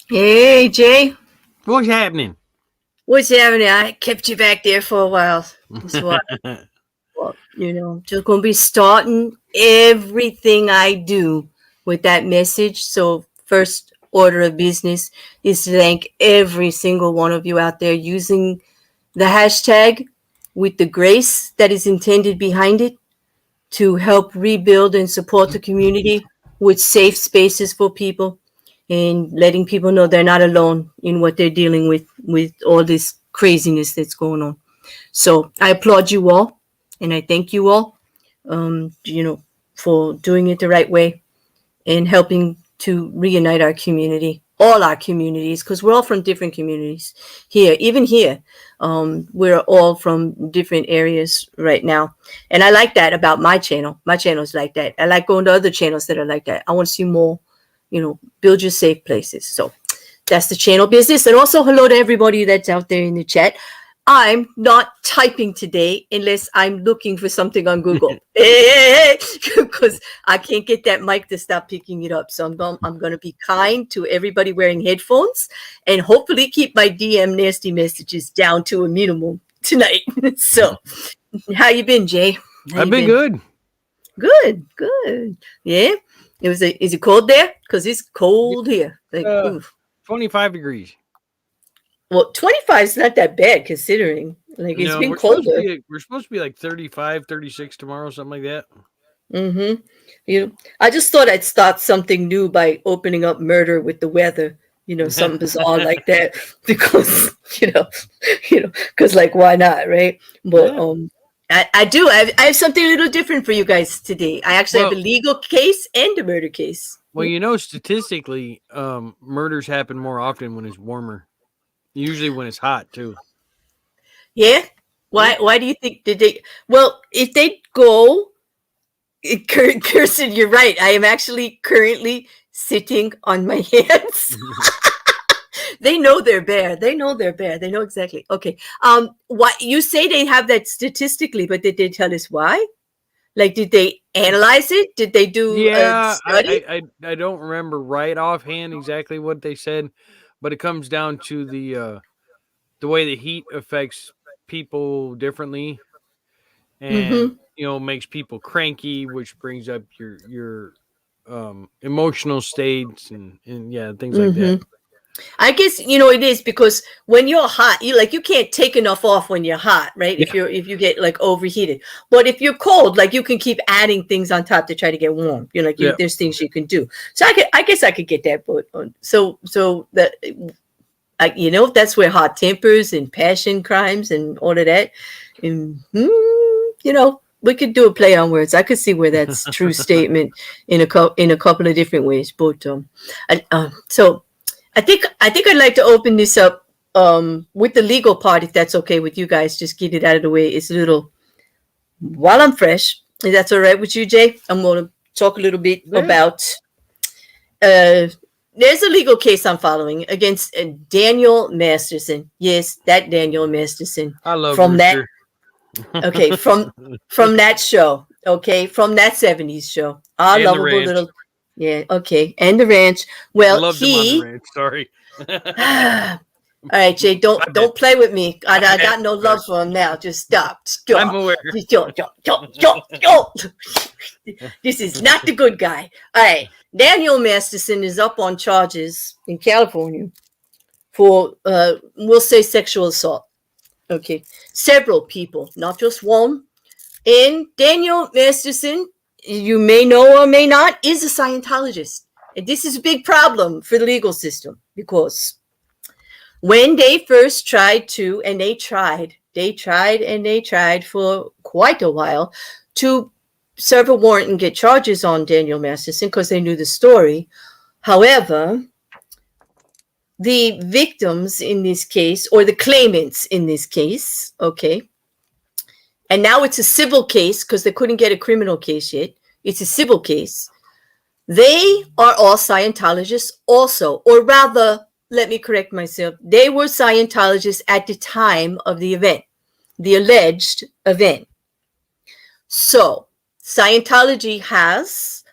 Hey, Jay. What's happening? What's happening? I kept you back there for a while. That's why. Well, just going to be starting everything I do with that message. So first order of business is to thank every single one of you out there using the hashtag with the grace that is intended behind it to help rebuild and support the community with safe spaces for people and letting people know they're not alone in what they're dealing with all this craziness that's going on. So I applaud you all and I thank you all, for doing it the right way and helping to reunite our community, all our communities, because we're all from different communities here. Even here, we're all from different areas right now. And I like that about my channel. My channel is like that. I like going to other channels that are like that. I want to see more, build your safe places. So that's the channel business. And also hello to everybody that's out there in the chat. I'm not typing today unless I'm looking for something on Google, because I can't get that mic to stop picking it up. So I'm going to be kind to everybody wearing headphones and hopefully keep my DM nasty messages down to a minimum tonight. So how you been, Jay? I've been good. Good. Yeah. Is it cold there? Because it's cold here. 25 degrees. Well, 25 is not that bad considering. Like, it's been colder. We're supposed to be like 35, 36 tomorrow, something like that. Mm-hmm. I just thought I'd start something new by opening up murder with the weather. Something bizarre like that. Because, because like, why not, right? But I have something a little different for you guys today. I actually have a legal case and a murder case. Well, statistically, murders happen more often when it's warmer. Usually when it's hot too. Yeah. Yeah. Why do you think did they? Well, if they go, Kirsten, you're right. I am actually currently sitting on my hands. They know they're bare. They know they're bare. They know exactly. Okay. What you say they have that statistically, but did they tell us why? Like, did they analyze it? Did they do a Yeah, study? I don't remember right offhand exactly what they said, but it comes down to the way the heat affects people differently, and Mm-hmm. makes people cranky, which brings up your emotional states and yeah, things like that. Mm-hmm. I guess it is because when you're hot, you can't take enough off when you're hot, right? Yeah, If you get like overheated. But if you're cold, like you can keep adding things on top to try to get warm. yeah. There's things you can do. So I guess I could get that. But so that that's where hot tempers and passion crimes and all of that. And, we could do a play on words. I could see where that's true statement in a couple of different ways. But so. I think I'd like to open this up with the legal part, if that's okay with you guys. Just get it out of the way. It's a little while I'm fresh. If that's all right with you, Jay, I'm going to talk a little bit about. There's a legal case I'm following against Daniel Masterson. Yes, that Daniel Masterson I love from Rooster. okay, from that show. Okay, from that '70s show. Our And the lovable ranch. little. Yeah. Okay, and the ranch. I Well, loved him on the ranch. Sorry. All right, Jay, My bad. don't play with me. I My bad. got no love for him now. Just stop. I'm aware. This is not the good guy. All right, Daniel Masterson is up on charges in California for we'll say sexual assault. Okay, several people, not just one. And Daniel Masterson, you may know or may not, is a Scientologist. And this is a big problem for the legal system because when they first tried to, and they tried for quite a while to serve a warrant and get charges on Daniel Masterson because they knew the story. However, the victims in this case, or the claimants in this case, okay, and now it's a civil case because they couldn't get a criminal case yet. It's a civil case. They are all Scientologists also, or rather, let me correct myself. They were Scientologists at the time of the event, the alleged event. So Scientology has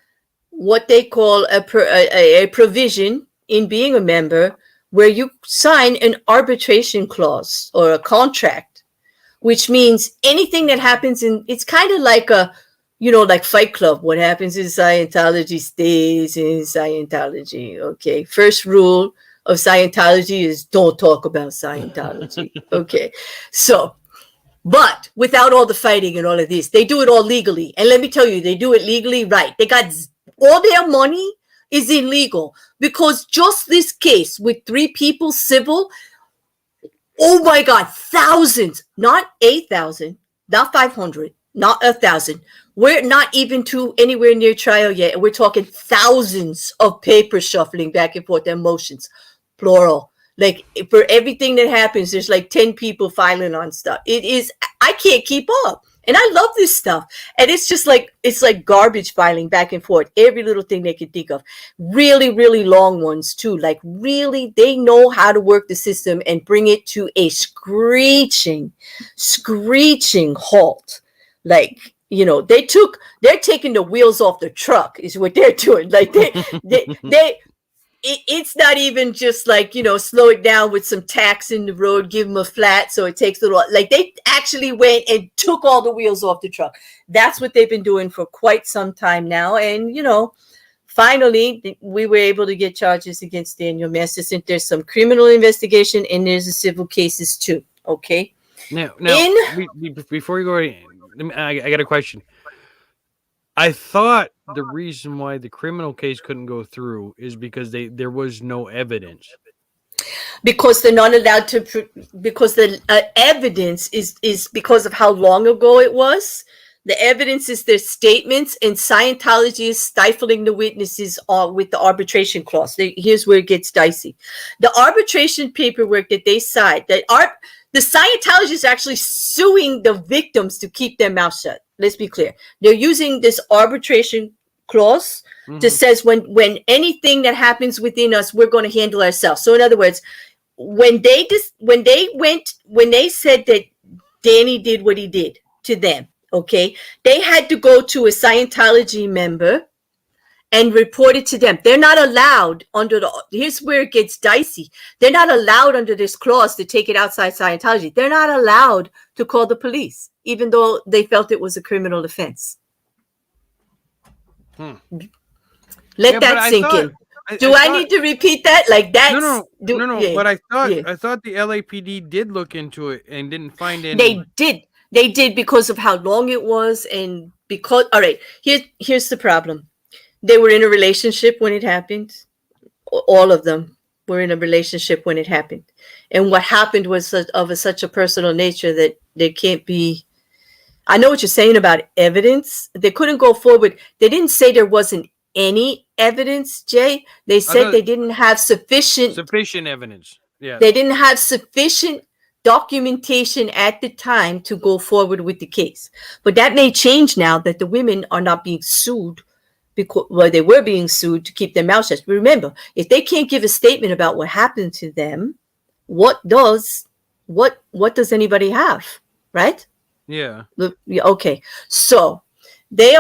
what they call a provision in being a member where you sign an arbitration clause or a contract, which means anything that happens it's kind of like like Fight Club. What happens in Scientology stays in Scientology. Okay. First rule of Scientology is don't talk about Scientology. Okay. So, but without all the fighting and all of this, they do it all legally. And let me tell you, they do it legally right. They got all their money is illegal because just this case with 3 people civil, oh my God, thousands, not 8,000, not 500, not 1,000. We're not even to anywhere near trial yet. We're talking thousands of papers shuffling back and forth, and motions, plural. Like for everything that happens, there's like 10 people filing on stuff. I can't keep up. And I love this stuff. And it's just like, it's like garbage filing back and forth. Every little thing they can think of. Really, really long ones too. Like really, they know how to work the system and bring it to a screeching halt. Like, they're taking the wheels off the truck is what they're doing. Like it's not even just like, slow it down with some tacks in the road, give them a flat so it takes a little, like they actually went and took all the wheels off the truck. That's what they've been doing for quite some time now. And, finally, we were able to get charges against Daniel Masterson. There's some criminal investigation and there's a civil cases too. Okay. Now before you go, I got a question. I thought the reason why the criminal case couldn't go through is because there was no evidence. Because they're not allowed to, because the evidence is because of how long ago it was. The evidence is their statements, and Scientology is stifling the witnesses with the arbitration clause. Here's where it gets dicey. The arbitration paperwork that they signed, the Scientology is actually suing the victims to keep their mouth shut. Let's be clear. They're using this arbitration clause that says when anything that happens within us, we're going to handle ourselves. So in other words, when they said that Danny did what he did to them, okay, they had to go to a Scientology member and report it to them. They're not allowed here's where it gets dicey. They're not allowed under this clause to take it outside Scientology. They're not allowed to call the police, even though they felt it was a criminal offense. Let that sink in. Do I need to repeat that? Like that? No. Yeah. But I thought the LAPD did look into it and didn't find any. They did because of how long it was, and because all right. Here's the problem. They were in a relationship when it happened. All of them were in a relationship when it happened, and what happened was such a personal nature that they can't be. I know what you're saying about evidence. They couldn't go forward. They didn't say there wasn't any evidence, Jay. They said they didn't have sufficient evidence. Yeah. They didn't have sufficient documentation at the time to go forward with the case. But that may change now that the women are not being sued because they were being sued to keep their mouth shut. Remember, if they can't give a statement about what happened to them, what does anybody have, right? Yeah. Okay. So they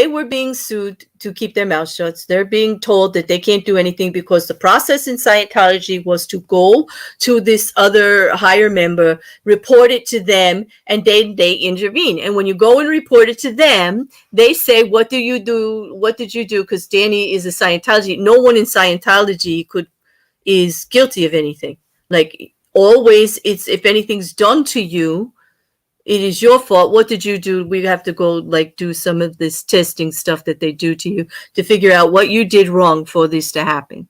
were being sued to keep their mouth shut. They're being told that they can't do anything because the process in Scientology was to go to this other higher member, report it to them, and they intervene. And when you go and report it to them, they say, what do you do? What did you do? Because Danny is a Scientology. No one in Scientology is guilty of anything. Like always, it's if anything's done to you, it is your fault. What did you do? We have to go do some of this testing stuff that they do to you to figure out what you did wrong for this to happen.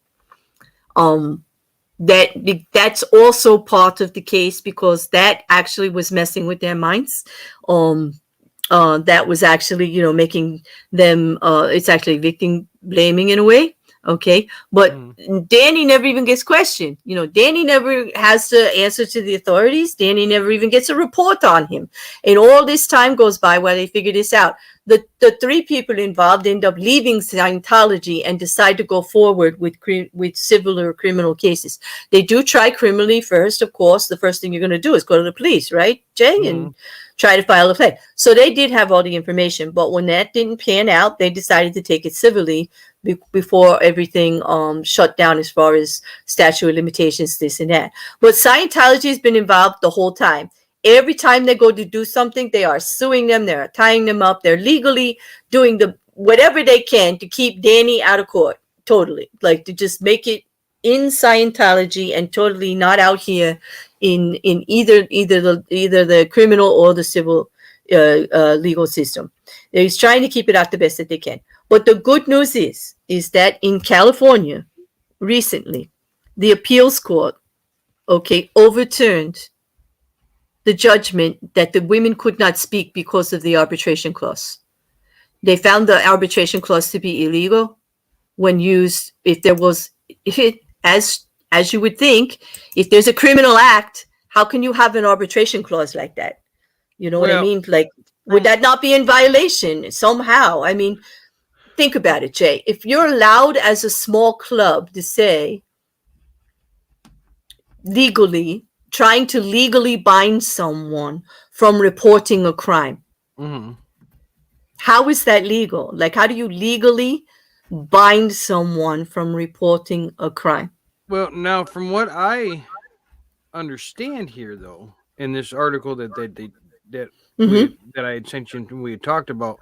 That's also part of the case because that actually was messing with their minds. That was actually, making them, it's actually victim blaming in a way. Okay. But Danny never even gets questioned. Danny never has to answer to the authorities. Danny never even gets a report on him. And all this time goes by while they figure this out. The three people involved end up leaving Scientology and decide to go forward with civil or criminal cases. They do try criminally first, of course. The first thing you're going to do is go to the police, right, Jay? And try to file a claim. So they did have all the information. But when that didn't pan out, they decided to take it civilly before everything shut down as far as statute of limitations, this and that. But Scientology has been involved the whole time. Every time they go to do something, they are suing them. They're tying them up. They're legally doing whatever they can to keep Danny out of court. Totally. To just make it in Scientology and totally not out here in either the criminal or the civil legal system. They're trying to keep it out the best that they can. But the good news is that in California, recently, the appeals court, overturned the judgment that the women could not speak because of the arbitration clause. They found the arbitration clause to be illegal when used, as you would think, if there's a criminal act, how can you have an arbitration clause like that? You know what I mean? Would that not be in violation somehow? I mean, think about it, Jay. If you're allowed as a small club to say trying to legally bind someone from reporting a crime, how is that legal? How do you legally bind someone from reporting a crime? Well, now, from what I understand here, though, in this article that I had sent you and we had talked about,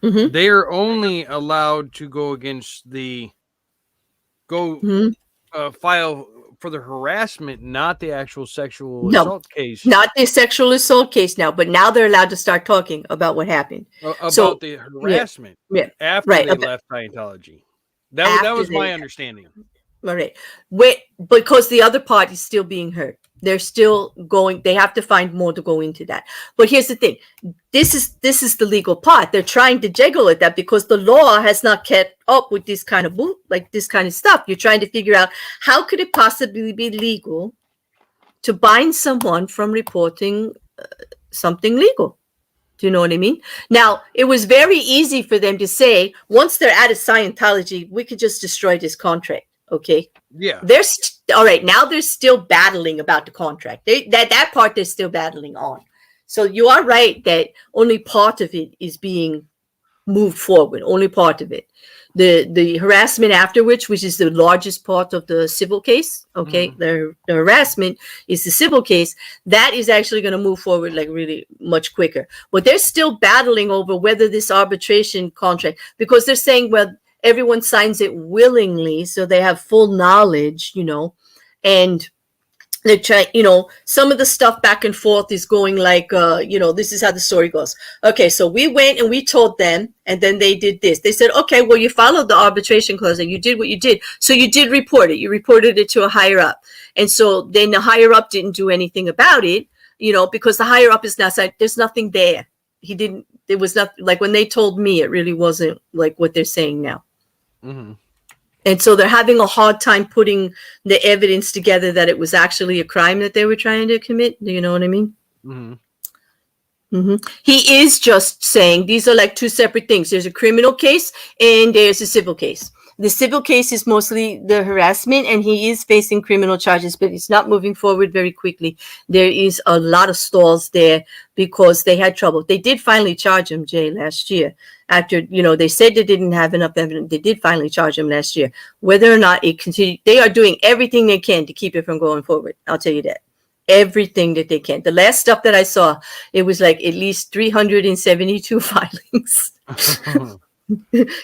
they are only allowed to go against file for the harassment, not the actual sexual assault case. Not the sexual assault case now, but now they're allowed to start talking about what happened. About the harassment after they left Scientology. That was my understanding. All right. Wait, because the other part is still being heard. They're still going. They have to find more to go into that. But here's the thing: this is the legal part. They're trying to jiggle at that because the law has not kept up with this kind of this kind of stuff. You're trying to figure out how could it possibly be legal to bind someone from reporting something legal. Do you know what I mean? Now, it was very easy for them to say, once they're out of Scientology, we could just destroy this contract. Okay. Yeah. All right. Now they're still battling about the contract. That part they're still battling on. So you are right that only part of it is being moved forward. Only part of it. The harassment afterwards, which is the largest part of the civil case. Okay. The harassment is the civil case. That is actually going to move forward like really much quicker. But they're still battling over whether this arbitration contract, because they're saying, well, everyone signs it willingly, so they have full knowledge, and they're trying, some of the stuff back and forth is going like, this is how the story goes. Okay, so we went and we told them, and then they did this. They said, okay, well, you followed the arbitration clause and you did what you did. So you did report it. You reported it to a higher up. And so then the higher up didn't do anything about it, because the higher up is now saying there's nothing there. It was not like when they told me, it really wasn't like what they're saying now. Mm-hmm. And so they're having a hard time putting the evidence together that it was actually a crime that they were trying to commit. Do you know what I mean? Mm-hmm. Mm-hmm. He is just saying these are like two separate things. There's a criminal case and there's a civil case. The civil case is mostly the harassment, and he is facing criminal charges, but it's not moving forward very quickly. There is a lot of stalls there because they had trouble. They did finally charge him, Jay, last year. After, they said they didn't have enough evidence. They did finally charge him last year. Whether or not it continued, they are doing everything they can to keep it from going forward. I'll tell you that. Everything that they can. The last stuff that I saw, it was like at least 372 filings.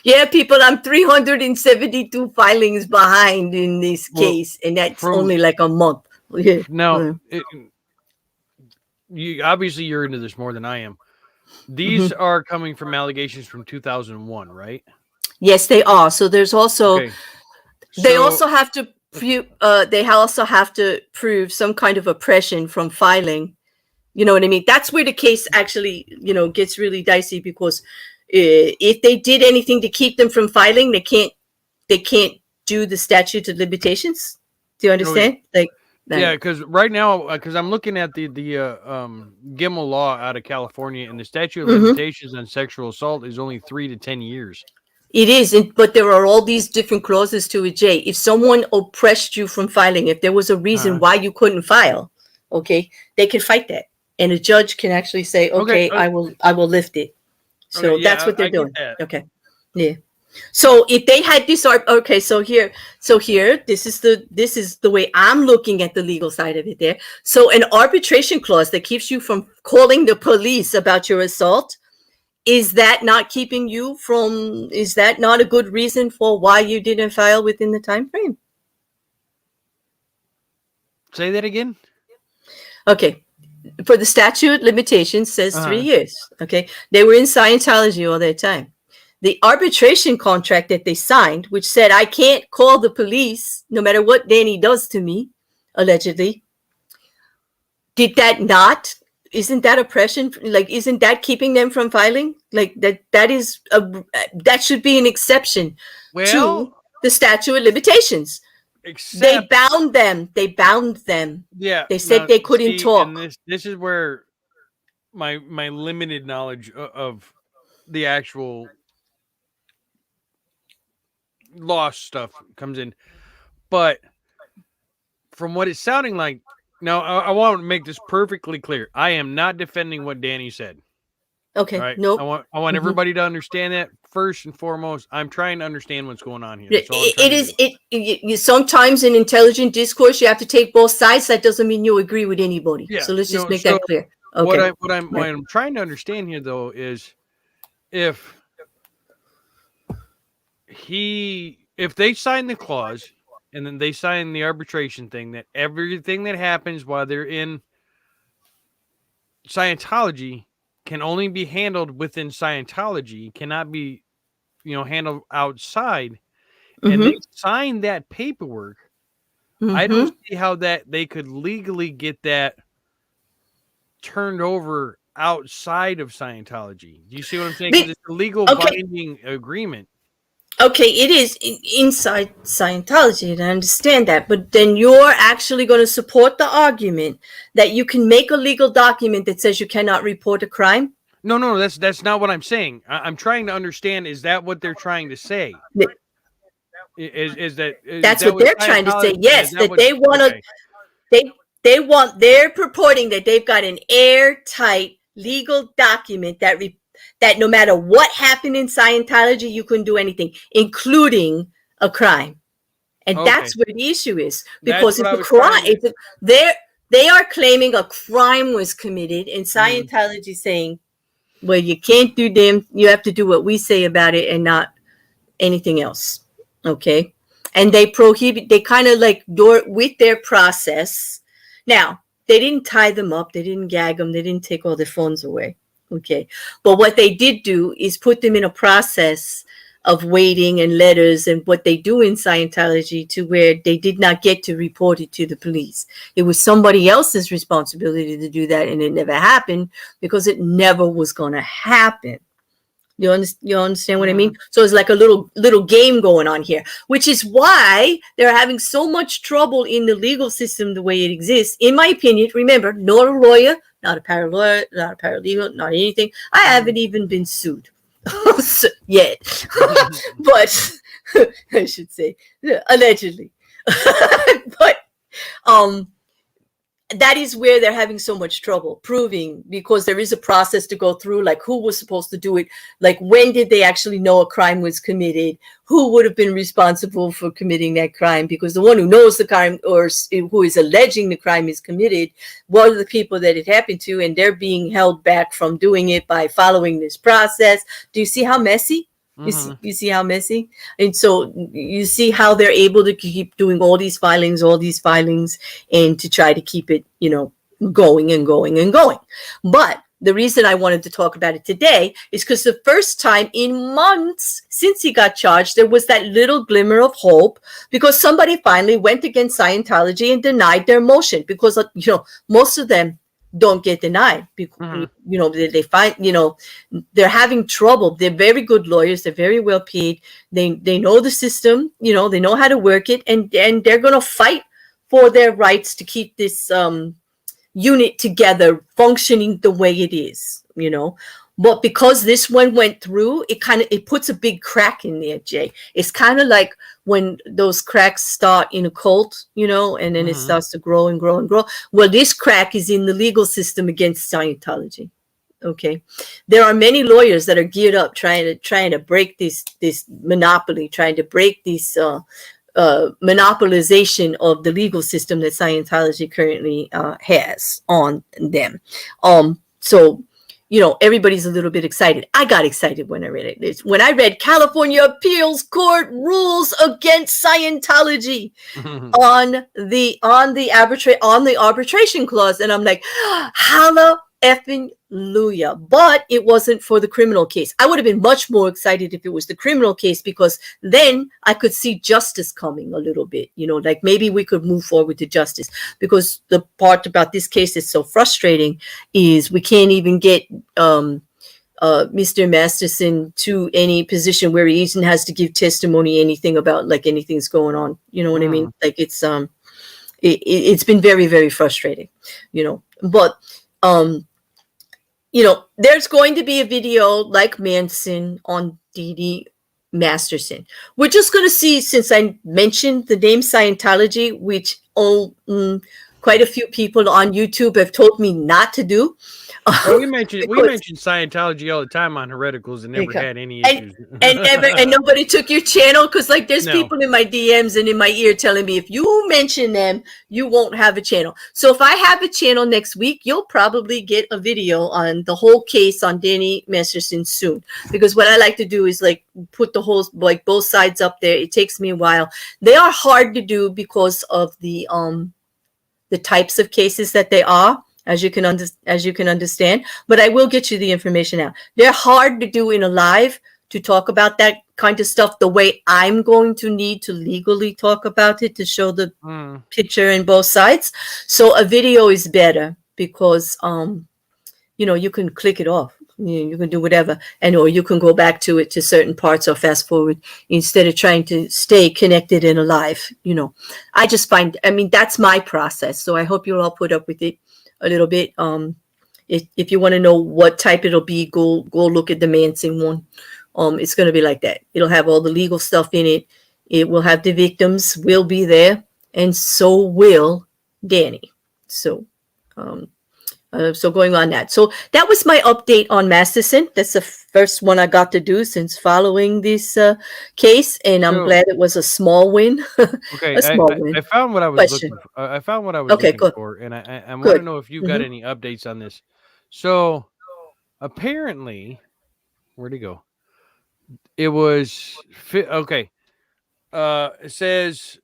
Yeah, people, I'm 372 filings behind in this case, and that's only like a month. Yeah. Now, obviously you're into this more than I am. These are coming from allegations from 2001, right? Yes, they are. So there's also, they also have to prove some kind of oppression from filing. You know what I mean? That's where the case actually, gets really dicey, because if they did anything to keep them from filing, they can't do the statute of limitations. Do you understand? Yeah, because right now, because I'm looking at the Gimel law out of California, and the statute of limitations on sexual assault is only 3 to 10 years. It is, but there are all these different clauses to it, Jay. If someone oppressed you from filing, if there was a reason why you couldn't file, okay, they can fight that, and a judge can actually say, okay. I will lift it. So that's what they're doing. Okay. Yeah. So if they had this, so here, this is the way I'm looking at the legal side of it there. So an arbitration clause that keeps you from calling the police about your assault, is that not keeping you from, is that not a good reason for why you didn't file within the time frame? Say that again. Okay. For the statute limitations says 3 years. Okay. They were in Scientology all that time. The arbitration contract that they signed, which said, I can't call the police no matter what Danny does to me, allegedly. Did that not? Isn't that oppression? Like, isn't that keeping them from filing? Like that should be an exception to the statute of limitations. They bound them. Yeah. They said they couldn't talk. And this is where my limited knowledge of the actual law stuff comes in. But from what it's sounding like, now I want to make this perfectly clear. I am not defending what Danny said. Okay. Right? Nope. I want everybody to understand that first and foremost. I'm trying to understand what's going on here. Sometimes in intelligent discourse, you have to take both sides. That doesn't mean you agree with anybody. Yeah, so let's just make that clear. Okay. What I'm trying to understand here, though, is if they sign the clause and then they sign the arbitration thing, that everything that happens while they're in Scientology can only be handled within Scientology, cannot be, handled outside. and they signed that paperwork, I Mm-hmm. don't see how that they could legally get that turned over outside of Scientology. Do you see what I'm saying? Because it's a legal binding agreement. Okay, it is inside Scientology, and I understand that. But then you're actually going to support the argument that you can make a legal document that says you cannot report a crime? No, that's not what I'm saying. I'm trying to understand. Is that what they're trying to say? Is That's what they're trying to say? Yes, that they want to. They're purporting that they've got an airtight legal document that no matter what happened in Scientology, you couldn't do anything, including a crime. And that's where the issue is, because it's a crime. They are claiming a crime was committed, and Scientology saying, well, you can't do them. You have to do what we say about it and not anything else. Okay. And they kind of like with their process. Now, they didn't tie them up. They didn't gag them. They didn't take all their phones away. Okay. But what they did do is put them in a process of waiting and letters and what they do in Scientology to where they did not get to report it to the police. It was somebody else's responsibility to do that, and it never happened because it never was going to happen. You understand what I mean? So it's like a little game going on here, which is why they're having so much trouble in the legal system the way it exists. In my opinion, remember, not a lawyer, not a paralawyer, not a paralegal, not anything. I haven't even been sued yet, but I should say allegedly. But that is where they're having so much trouble proving, because there is a process to go through, like who was supposed to do it, like when did they actually know a crime was committed, who would have been responsible for committing that crime, because the one who knows the crime or who is alleging the crime is committed, what are the people that it happened to, and they're being held back from doing it by following this process. Do you see how messy? You see how messy? And so you see how they're able to keep doing all these filings, and to try to keep it, going and going and going. But the reason I wanted to talk about it today is because the first time in months since he got charged, there was that little glimmer of hope, because somebody finally went against Scientology and denied their motion, because, most of them don't get denied because they find they're having trouble. They're very good lawyers, they're very well paid, they know the system, they know how to work it, and they're going to fight for their rights to keep this unit together, functioning the way it is. But because this one went through, it puts a big crack in there, Jay. It's kind of like when those cracks start in a cult, and then it starts to grow and grow and grow. Well, this crack is in the legal system against Scientology. Okay. There are many lawyers that are geared up trying to break this monopoly, trying to break this monopolization of the legal system that Scientology currently has on them. So everybody's a little bit excited. I got excited when I read it. When I read California Appeals Court rules against Scientology on the arbitration clause, and I'm like, hallelujah. But it wasn't for the criminal case. I would have been much more excited if it was the criminal case, because then I could see justice coming a little bit, like maybe we could move forward to justice. Because the part about this case that's so frustrating is we can't even get Mr. Masterson to any position where he even has to give testimony, anything about like anything's going on. You know what I mean? Like it's been very, very frustrating, but there's going to be a video like Manson on Dee Masterson. We're just going to see, since I mentioned the name Scientology, which quite a few people on YouTube have told me not to do. We mentioned Scientology all the time on Hereticals and never had any issues. and nobody took your channel, because like there's people in my DMs and in my ear telling me if you mention them, you won't have a channel. So if I have a channel next week, you'll probably get a video on the whole case on Danny Masterson soon. Because what I like to do is like put the whole, like both sides up there. It takes me a while. They are hard to do because of the types of cases that they are. As you can understand, but I will get you the information out. They're hard to do in a live to talk about that kind of stuff the way I'm going to need to legally talk about it to show the picture in both sides. So a video is better because you can click it off. You can do whatever, or you can go back to it to certain parts or fast forward instead of trying to stay connected and alive. I just find, that's my process. So I hope you'll all put up with it a little bit. If you want to know what type it'll be, go look at the Mansing one. It's going to be like that. It'll have all the legal stuff in it. It will have the victims will be there, and so will Danny. So going on that. So that was my update on Masterson. That's the first one I got to do since following this case, and I'm glad it was a small win. Okay, a small win. I found what I was looking for. I found what I was looking for, and I want to know if you've got any updates on this. So apparently, where'd he go? It was okay. It says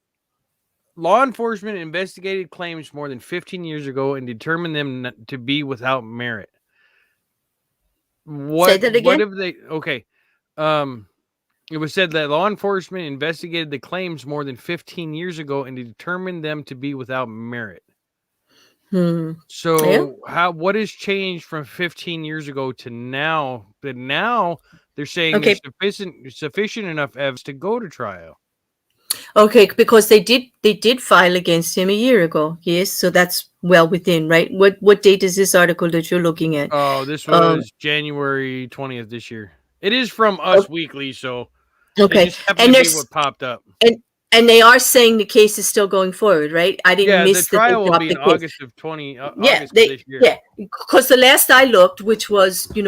law enforcement investigated claims more than 15 years ago and determined them to be without merit. Say that again? What have they? Okay. It was said that law enforcement investigated the claims more than 15 years ago and determined them to be without merit. So what has changed from 15 years ago to now? That now they're saying there's sufficient enough evidence to go to trial. Okay, because they did file against him a year ago. Yes, so that's well within, right? What date is this article that you're looking at? Oh, this was January 20th this year. It is from Us Weekly, so okay. It just happened to be what popped up. And they are saying the case is still going forward, right? I didn't miss the trial will be in August of 20. August of this year. Yeah, because the last I looked, which was the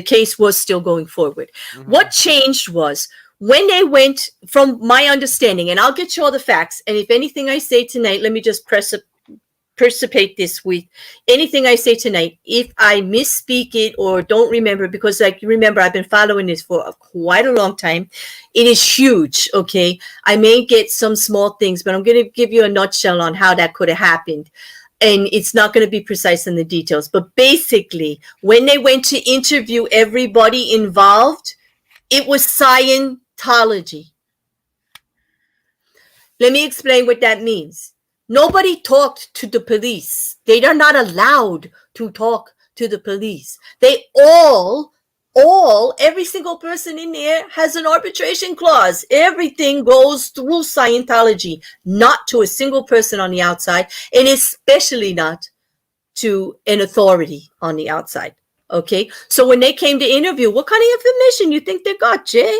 case was still going forward. What changed was when they went, from my understanding, and I'll get you all the facts. And if anything I say tonight, let me just precipitate this with anything I say tonight. If I misspeak it or don't remember, because remember, I've been following this for quite a long time. It is huge. Okay. I may get some small things, but I'm going to give you a nutshell on how that could have happened. And it's not going to be precise in the details, but basically when they went to interview everybody involved, it was Scientology. Let me explain what that means. Nobody talked to the police. They are not allowed to talk to the police. They every single person in there has an arbitration clause. Everything goes through Scientology, not to a single person on the outside, and especially not to an authority on the outside. Okay, so when they came to interview, what kind of information you think they got, Jay?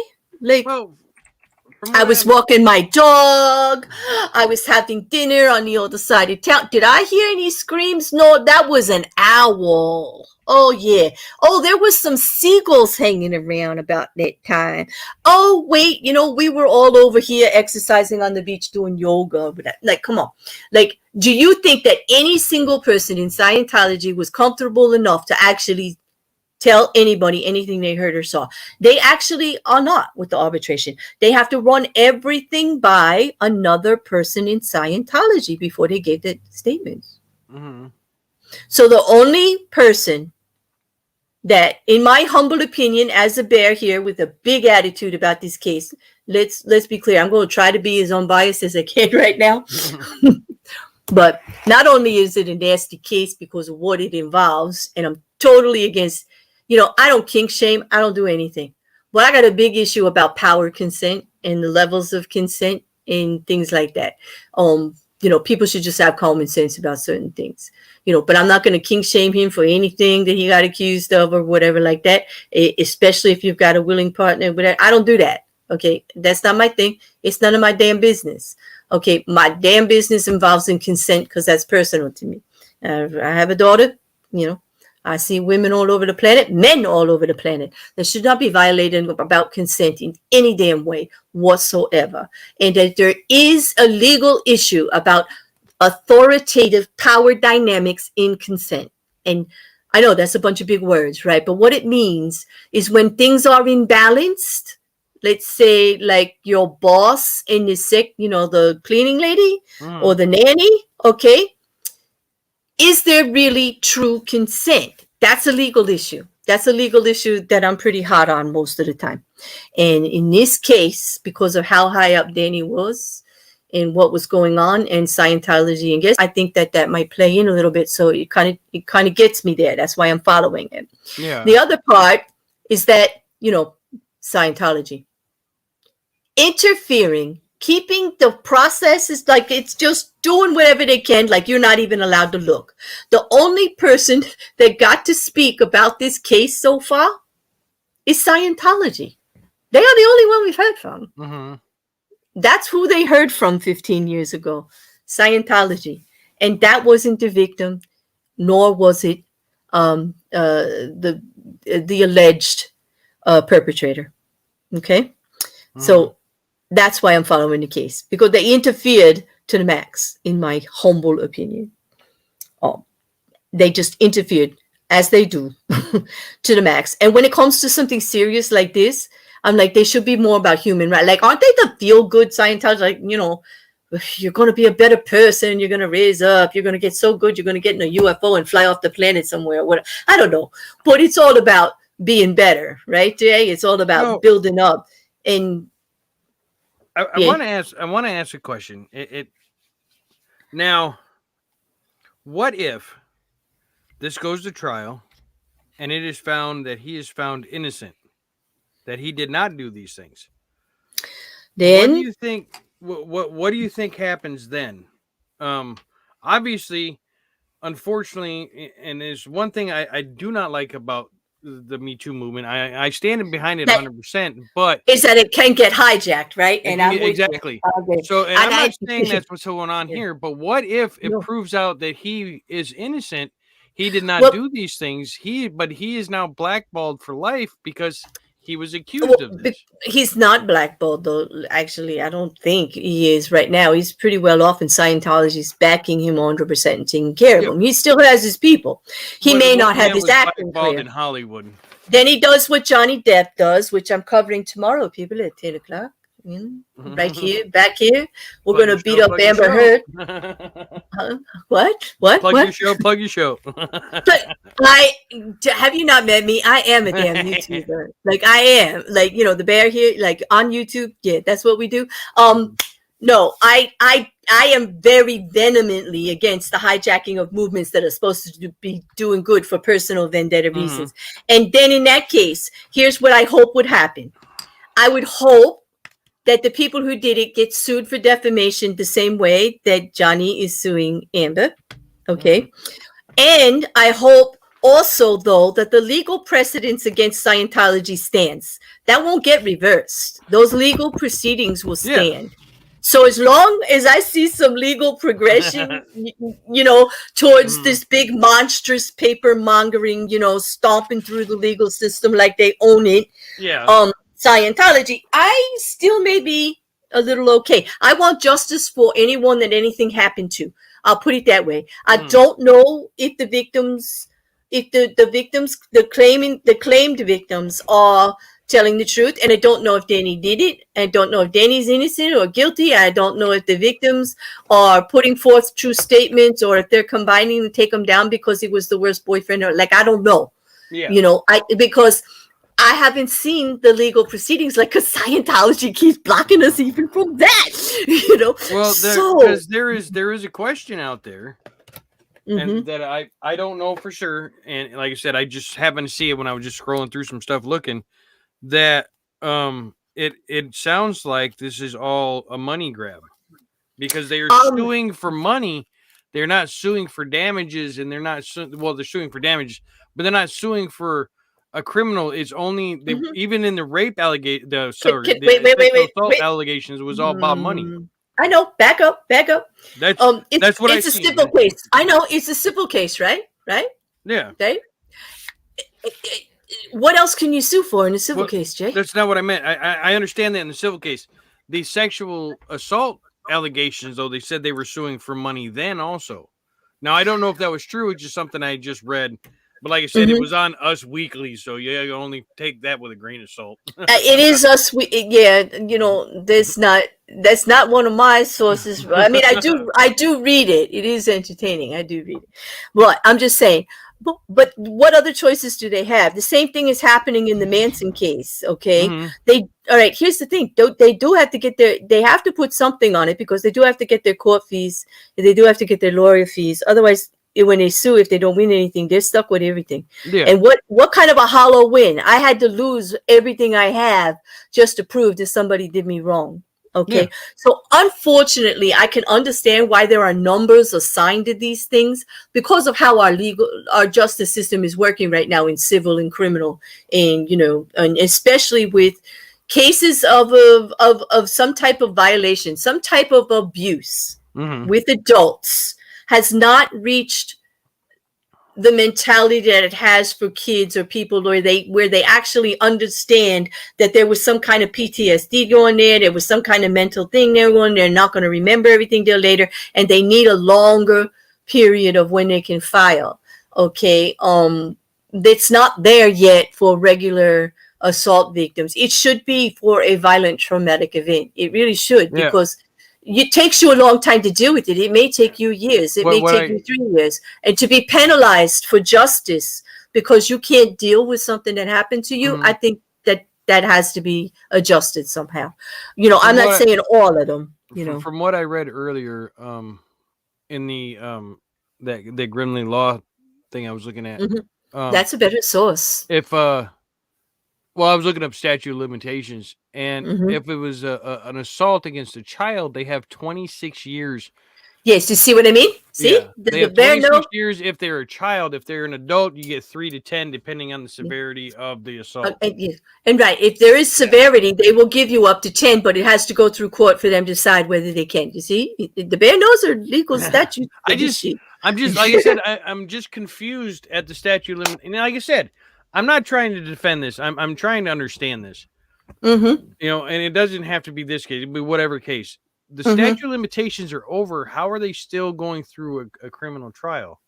I was walking my dog. I was having dinner on the other side of town. Did I hear any screams? No, that was an owl. Oh, yeah. Oh, there was some seagulls hanging around about that time. Oh, wait, we were all over here exercising on the beach doing yoga. Like, come on. Like, do you think that any single person in Scientology was comfortable enough to actually tell anybody anything they heard or saw? They actually are not with the arbitration. They have to run everything by another person in Scientology before they give the statements. So the only person that, in my humble opinion, as a bear here with a big attitude about this case, let's be clear. I'm going to try to be as unbiased as I can right now. But not only is it a nasty case because of what it involves, and I'm totally against, I don't kink shame. I don't do anything. But I got a big issue about power consent and the levels of consent and things like that. People should just have common sense about certain things. But I'm not going to kink shame him for anything that he got accused of or whatever like that, especially if you've got a willing partner. But I don't do that. Okay, that's not my thing. It's none of my damn business. Okay, my damn business involves in consent because that's personal to me. I have a daughter, I see women all over the planet, men all over the planet. There should not be violated about consent in any damn way whatsoever. And that there is a legal issue about authoritative power dynamics in consent. And I know that's a bunch of big words, right? But what it means is when things are imbalanced, let's say like your boss in the the cleaning lady or the nanny, okay? Is there really true consent? That's a legal issue. That's a legal issue that I'm pretty hot on most of the time. And in this case, because of how high up Danny was and what was going on and Scientology, and guess I think that might play in a little bit. So it kind of gets me there. That's why I'm following it. Yeah. The other part is that, Scientology interfering, keeping the processes like it's just doing whatever they can, like you're not even allowed to look. The only person that got to speak about this case so far is Scientology. They are the only one we've heard from. Mm-hmm. That's who they heard from 15 years ago, Scientology. And that wasn't the victim, nor was it the alleged perpetrator. Okay? Mm-hmm. So that's why I'm following the case, because they interfered to the max, in my humble opinion. They just interfered, as they do, to the max. And when it comes to something serious like this, I'm like, they should be more about human rights. Like, aren't they the feel-good Scientology? Like, you're going to be a better person. You're going to raise up. You're going to get so good. You're going to get in a UFO and fly off the planet somewhere. I don't know. But it's all about being better, right, Jay? It's all about building up. And I want to ask a question. Now, what if this goes to trial and it is found that he is found innocent, that he did not do these things? Then what do you think? What do you think happens then? Obviously, unfortunately, and there's one thing I do not like about the Me Too movement. I stand behind it 100%, but is that it can get hijacked, right? And exactly. So, and I'm not saying that's what's going on here, but what if it proves out that he is innocent? He did not do these things. But he is now blackballed for life because he was accused of this. He's not blackballed, though. Actually, I don't think he is right now. He's pretty well off, and Scientology's backing him 100% and taking care of him. He still has his people. He may not have his acting career in Hollywood. Then he does what Johnny Depp does, which I'm covering tomorrow, people, at 10 o'clock. Right here, back here. We're going to beat up Amber Heard. What? Plug your show. But have you not met me? I am a damn YouTuber. Like, I am. Like, the bear here, like, on YouTube. Yeah, that's what we do. No, I am very vehemently against the hijacking of movements that are supposed to be doing good for personal vendetta reasons. And then in that case, here's what I hope would happen. I would hope that the people who did it get sued for defamation the same way that Johnny is suing Amber. Okay. And I hope also, though, that the legal precedence against Scientology stands. That won't get reversed. Those legal proceedings will stand. Yeah. So as long as I see some legal progression, towards this big monstrous paper mongering, stomping through the legal system like they own it. Yeah. Scientology, I still may be a little okay. I want justice for anyone that anything happened to. I'll put it that way. I don't know if the victims, the claimed victims are telling the truth. And I don't know if Danny did it. I don't know if Danny's innocent or guilty. I don't know if the victims are putting forth true statements or if they're combining to take him down because he was the worst boyfriend. Or I don't know. Yeah. Because I haven't seen the legal proceedings, because Scientology keeps blocking us even from that, Well, because there is a question out there, and that I don't know for sure, and like I said, I just happened to see it when I was just scrolling through some stuff, looking that it sounds like this is all a money grab, because they are suing for money. They're not suing for damages, and they're not they're suing for damages, but they're not suing for a criminal. Is only even in the rape allegation, assault allegations, was all about money. I know. Back up. That's what it's a civil case. I know it's a civil case, right? Yeah. Okay. What else can you sue for in a civil case, Jay? That's not what I meant. I understand that in the civil case, the sexual assault allegations, though, they said they were suing for money then also. Now I don't know if that was true. It's just something I just read. But like I said, it was on Us Weekly, so you only take that with a grain of salt. It is Us. That's not one of my sources. I mean, I do read it. It is entertaining. I do read it. But I'm just saying, But what other choices do they have? The same thing is happening in the Manson case. Okay, all right. Here's the thing: they do have to get they have to put something on it because they do have to get their court fees. They do have to get their lawyer fees. Otherwise, when they sue, if they don't win anything, they're stuck with everything. Yeah. And what kind of a hollow win? I had to lose everything I have just to prove that somebody did me wrong. Okay. Yeah. So unfortunately, I can understand why there are numbers assigned to these things because of how our justice system is working right now in civil and criminal, and and especially with cases of some type of violation, some type of abuse with adults has not reached the mentality that it has for kids or people where they actually understand that there was some kind of PTSD going there was some kind of mental thing there going, they're not going to remember everything till later, and they need a longer period of when they can file. Okay. It's not there yet for regular assault victims. It should be for a violent traumatic event. It really should, because it takes you a long time to deal with it. It may take you years. It may take you 3 years. And to be penalized for justice because you can't deal with something that happened to you, I think that has to be adjusted somehow. I'm not saying all of them. From what I read earlier, in the that Grimley Law thing I was looking at, that's a better source. If I was looking up statute of limitations, and if it was an assault against a child, they have 26 years. Yes, you see what I mean? See? Yeah, they have 26 years if they're a child. If they're an adult, you get 3 to 10, depending on the severity of the assault. And right, if there is severity, they will give you up to 10, but it has to go through court for them to decide whether they can. You see? The bare nose are legal statutes. I'm just, like I said, I'm just confused at the statute limit. And like I said, I'm not trying to defend this. I'm trying to understand this. And it doesn't have to be this case. It can be whatever case. The statute of limitations are over. How are they still going through a criminal trial?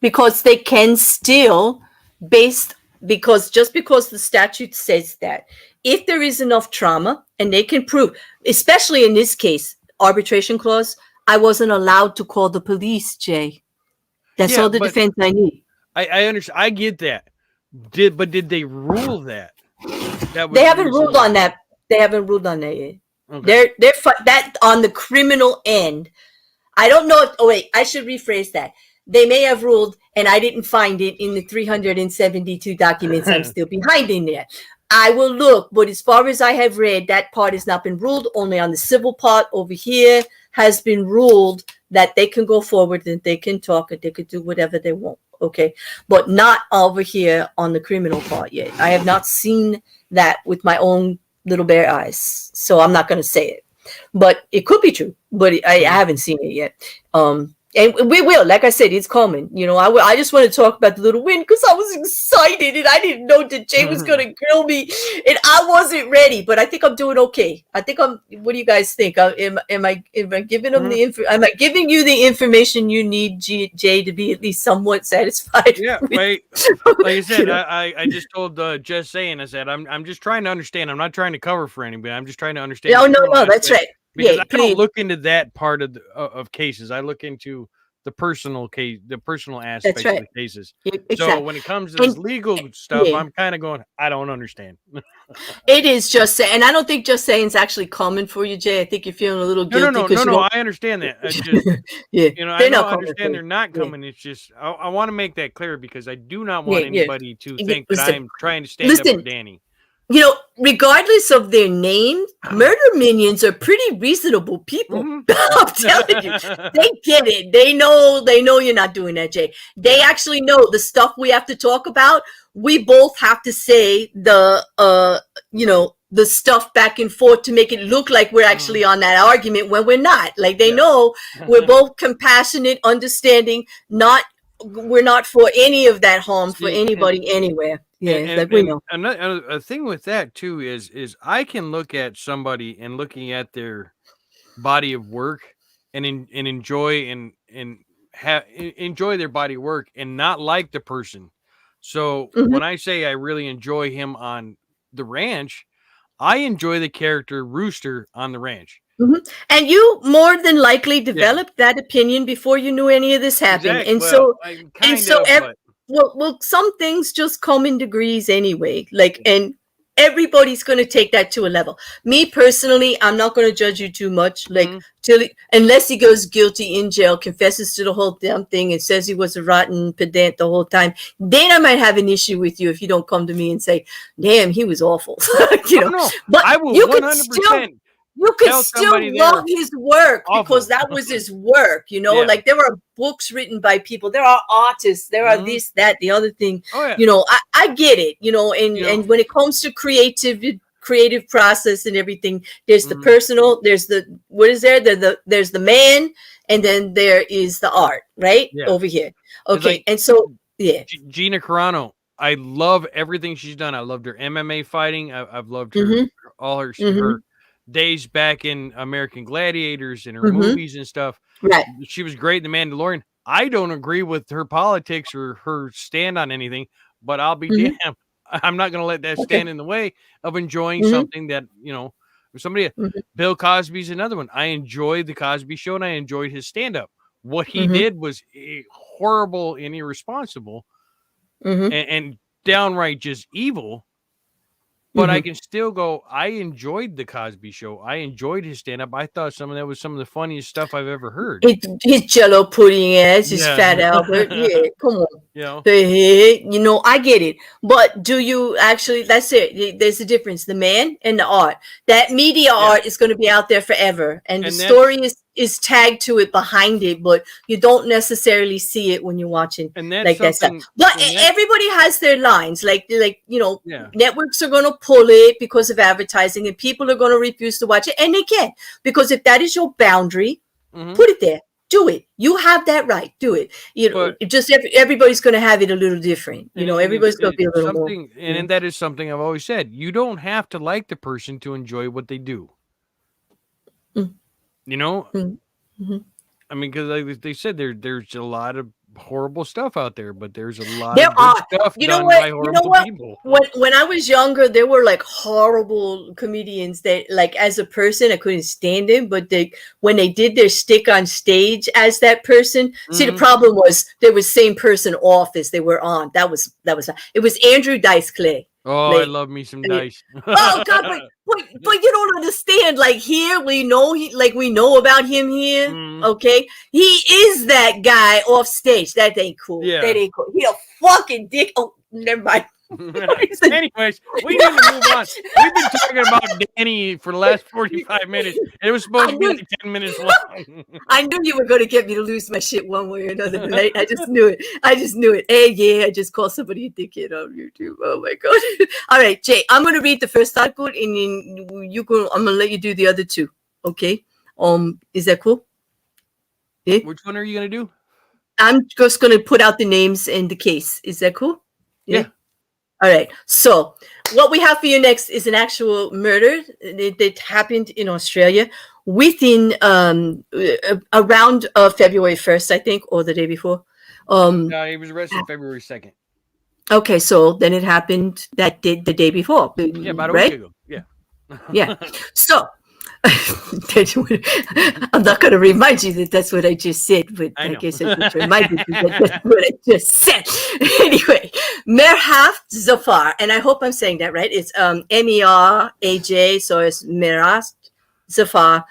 Because they can still, because the statute says that, if there is enough trauma and they can prove, especially in this case, arbitration clause, I wasn't allowed to call the police, Jay. That's all the defense I need. I understand. I get that. Did they rule that? They haven't ruled on that. They haven't ruled on that yet. Okay. They're that on the criminal end. I don't know if. I should rephrase that. They may have ruled, and I didn't find it in the 372 documents. I'm still behind in there. I will look, but as far as I have read, that part has not been ruled. Only on the civil part over here has been ruled that they can go forward and they can talk and they can do whatever they want. Okay, but not over here on the criminal part yet. I have not seen that with my own little bare eyes, so I'm not going to say it, but it could be true. But I haven't seen it yet. And we will, like I said, it's coming. I just want to talk about the little win because I was excited and I didn't know that Jay was going to grill me, and I wasn't ready. But I think I'm doing okay. I think I'm. What do you guys think? Am I giving them the info? Am I giving you the information you need, Jay, to be at least somewhat satisfied? Yeah, like I said, I just told Just saying. I said I'm just trying to understand. I'm not trying to cover for anybody. I'm just trying to understand. No, that's right. Because I don't look into that part of cases. I look into the personal case, the personal aspects of the cases. Exactly. So when it comes to this legal stuff, I'm kind of going, I don't understand. It is just saying, and I don't think just saying is actually common for you, Jay. I think you're feeling a little guilty. No. I understand that. I just, I don't understand they're not coming. It's just I want to make that clear because I do not want anybody to think that I am trying to stand up for Danny. Regardless of their name, murder minions are pretty reasonable people. I'm telling you, they get it. They know you're not doing that, Jay. They actually know the stuff we have to talk about. We both have to say the stuff back and forth to make it look like we're actually on that argument when we're not. Like they know we're both compassionate, understanding, we're not for any of that harm for anybody anywhere. Yeah, we know. A thing with that too is I can look at somebody and looking at their body of work and enjoy enjoy their body of work and not like the person. So when I say I really enjoy him on the ranch, I enjoy the character Rooster on the ranch. And you more than likely developed that opinion before you knew any of this happened. Exactly. Well, some things just come in degrees anyway. Like, and everybody's going to take that to a level. Me personally, I'm not going to judge you too much. Like, unless he goes guilty in jail, confesses to the whole damn thing, and says he was a rotten pedant the whole time, then I might have an issue with you if you don't come to me and say, "Damn, he was awful." No, but I will you 100%. You could still love his work because that was his work, like there are books written by people, there are artists, there are this, that, the other thing. I get it, and when it comes to creative process and everything, there's the personal, there's there's the man, and then there is the art, right? Over here. Okay. Like, and so, Gina Carano, I love everything she's done. I loved her MMA fighting. I've loved her, all her days back in American Gladiators and her movies and stuff. Right. She was great in The Mandalorian. I don't agree with her politics or her stand on anything, but I'll be damned. I'm not going to let that stand in the way of enjoying something that, somebody, Bill Cosby's another one. I enjoyed the Cosby Show and I enjoyed his stand-up. What he did was horrible and irresponsible and downright just evil. But I can still go, I enjoyed the Cosby Show. I enjoyed his stand-up. I thought that was some of the funniest stuff I've ever heard. His Jello pudding ass, his Fat Albert. Yeah, come on. I get it. But do you actually, that's it. There's a difference. The man and the art. That media art is going to be out there forever. And the story is tagged to it behind it, but you don't necessarily see it when you're watching like that stuff. But everybody has their lines. Networks are going to pull it because of advertising, and people are going to refuse to watch it, and they can, because if that is your boundary, put it there. Do it. You have that right. Do it. Everybody's going to have it a little different. Everybody's going to be a little more. And that is something I've always said. You don't have to like the person to enjoy what they do. I mean, because like they said, there's a lot of horrible stuff out there, but there's a lot of good stuff done by horrible people. When I was younger, there were like horrible comedians that, like, as a person, I couldn't stand them, but when they did their stick on stage as that person, see, the problem was they were same person off as they were on. It was Andrew Dice Clay. Oh, I love me some Dice. Oh God, but you don't understand. Like, here we know about him here. Okay, he is that guy off stage. That ain't cool. Yeah. That ain't cool. He a fucking dick. Oh, never mind. Anyways, we need to move on. We've been talking about Danny for the last 45 minutes, and it was supposed to be like 10 minutes long. I knew you were going to get me to lose my shit one way or another tonight. I just knew it. Hey, yeah, I just called somebody a dickhead on YouTube. Oh my God. All right, Jay, I'm going to read the first article, and then I'm going to let you do the other two. Okay. Is that cool? Yeah? Which one are you going to do? I'm just going to put out the names and the case. Is that cool? Yeah. All right. So what we have for you next is an actual murder that happened in Australia within around February 1st, I think, or the day before. No, he was arrested February 2nd. Okay, so then it happened the day before. Yeah, about a week ago. Yeah. Yeah. So I'm not going to remind you that that's what I just said, but I guess I just reminded you that that's what I just said. Anyway, Meraj Zafar, and I hope I'm saying that right. It's Meraj, so it's Meraj Zafar,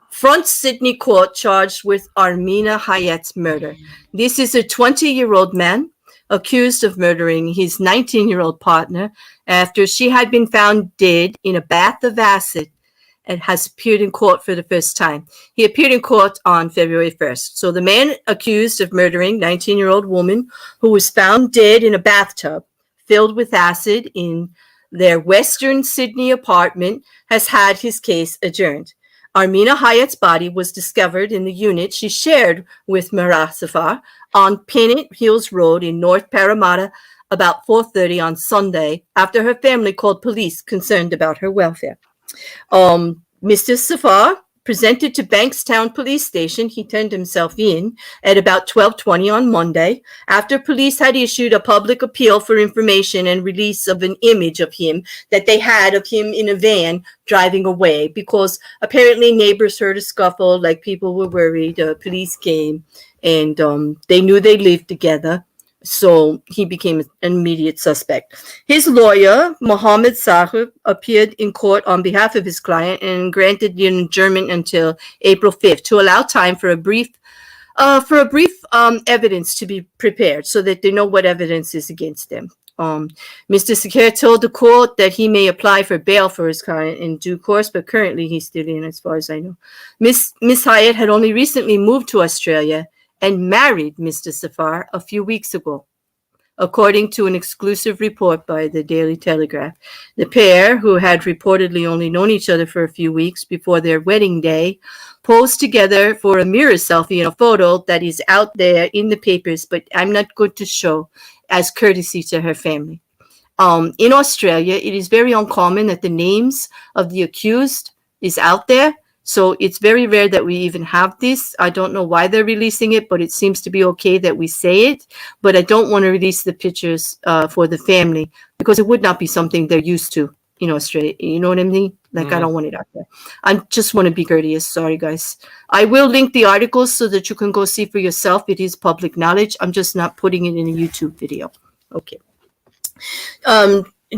front Sydney court charged with Armina Hayat's murder. This is a 20-year-old man accused of murdering his 19-year-old partner after she had been found dead in a bath of acid, and has appeared in court for the first time. He appeared in court on February 1st. So the man accused of murdering 19-year-old woman who was found dead in a bathtub filled with acid in their Western Sydney apartment has had his case adjourned. Armina Hayat's body was discovered in the unit she shared with Meraj Zafar on Pennant Hills Road in North Parramatta about 4:30 on Sunday after her family called police concerned about her welfare. Mr. Zafar presented to Bankstown Police Station. He turned himself in at about 12:20 on Monday after police had issued a public appeal for information and release of an image of him that they had of him in a van driving away, because apparently neighbors heard a scuffle, like people were worried. Police came, and they knew they lived together. So he became an immediate suspect. His lawyer, Mohammed Zahir, appeared in court on behalf of his client and granted the adjournment until April 5th to allow time for a brief evidence to be prepared so that they know what evidence is against them. Mr. Sakir told the court that he may apply for bail for his client in due course, but currently he's still in, as far as I know. Miss Hyatt had only recently moved to Australia and married Mr. Zafar a few weeks ago, according to an exclusive report by the Daily Telegraph. The pair, who had reportedly only known each other for a few weeks before their wedding day, posed together for a mirror selfie in a photo that is out there in the papers, but I'm not going to show, as courtesy to her family. In Australia, it is very uncommon that the names of the accused is out there. So it's very rare that we even have this. I don't know why they're releasing it, but it seems to be okay that we say it. But I don't want to release the pictures for the family because it would not be something they're used to in Australia. You know what I mean? Like, I don't want it out there. I just want to be courteous. Sorry, guys. I will link the articles so that you can go see for yourself. It is public knowledge. I'm just not putting it in a YouTube video. Okay.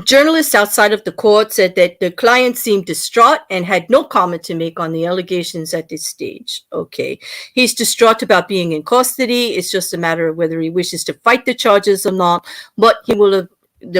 Journalists outside of the court said that the client seemed distraught and had no comment to make on the allegations at this stage. Okay. He's distraught about being in custody. It's just a matter of whether he wishes to fight the charges or not. But he will have.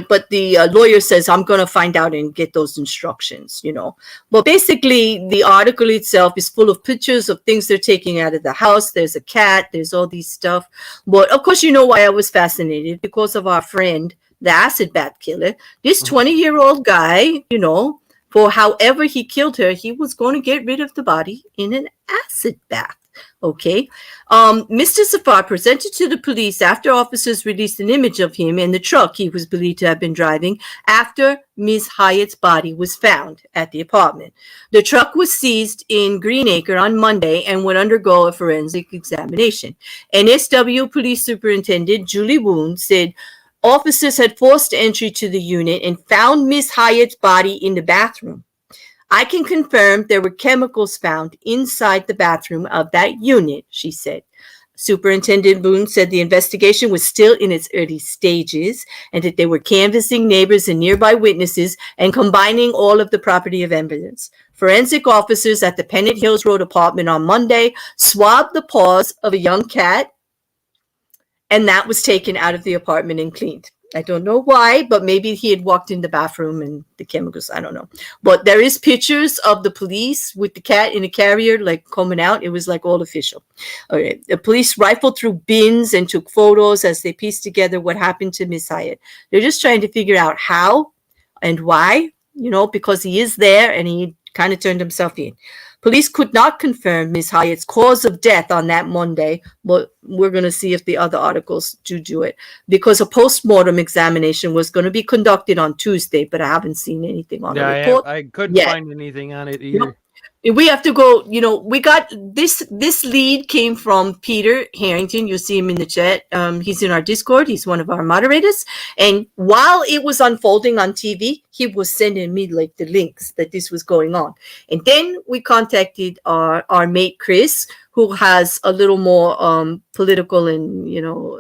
But the lawyer says, I'm going to find out and get those instructions, you know. But basically, the article itself is full of pictures of things they're taking out of the house. There's a cat. There's all these stuff. But, of course, you know why I was fascinated? Because of our friend, the acid bath killer. This 20-year-old guy, you know, for however he killed her, he was going to get rid of the body in an acid bath. Okay. Mr. Zafar presented to the police after officers released an image of him in the truck he was believed to have been driving after Ms. Hyatt's body was found at the apartment. The truck was seized in Greenacre on Monday and would undergo a forensic examination. NSW Police Superintendent Julie Woon said officers had forced entry to the unit and found Ms. Hyatt's body in the bathroom. I can confirm there were chemicals found inside the bathroom of that unit, she said. Superintendent Boone said the investigation was still in its early stages and that they were canvassing neighbors and nearby witnesses and combining all of the property of evidence. Forensic officers at the Pennant Hills Road apartment on Monday swabbed the paws of a young cat, and that was taken out of the apartment and cleaned. I don't know why, but maybe he had walked in the bathroom and the chemicals, I don't know. But there is pictures of the police with the cat in a carrier, like coming out. It was like all official. Okay. The police rifled through bins and took photos as they pieced together what happened to Miss Hyatt. They're just trying to figure out how and why, you know, because he is there and he kind of turned himself in. Police could not confirm Ms. Hyatt's cause of death on that Monday, but we're going to see if the other articles do it, because a post-mortem examination was going to be conducted on Tuesday, but I haven't seen anything on the report. I couldn't find anything on it either. Nope. We have to go, you know, we got this lead came from Peter Harrington. You'll see him in the chat. He's in our Discord. He's one of our moderators. And while it was unfolding on TV, he was sending me like the links that this was going on. And then we contacted our mate, Chris, who has a little more political and, you know,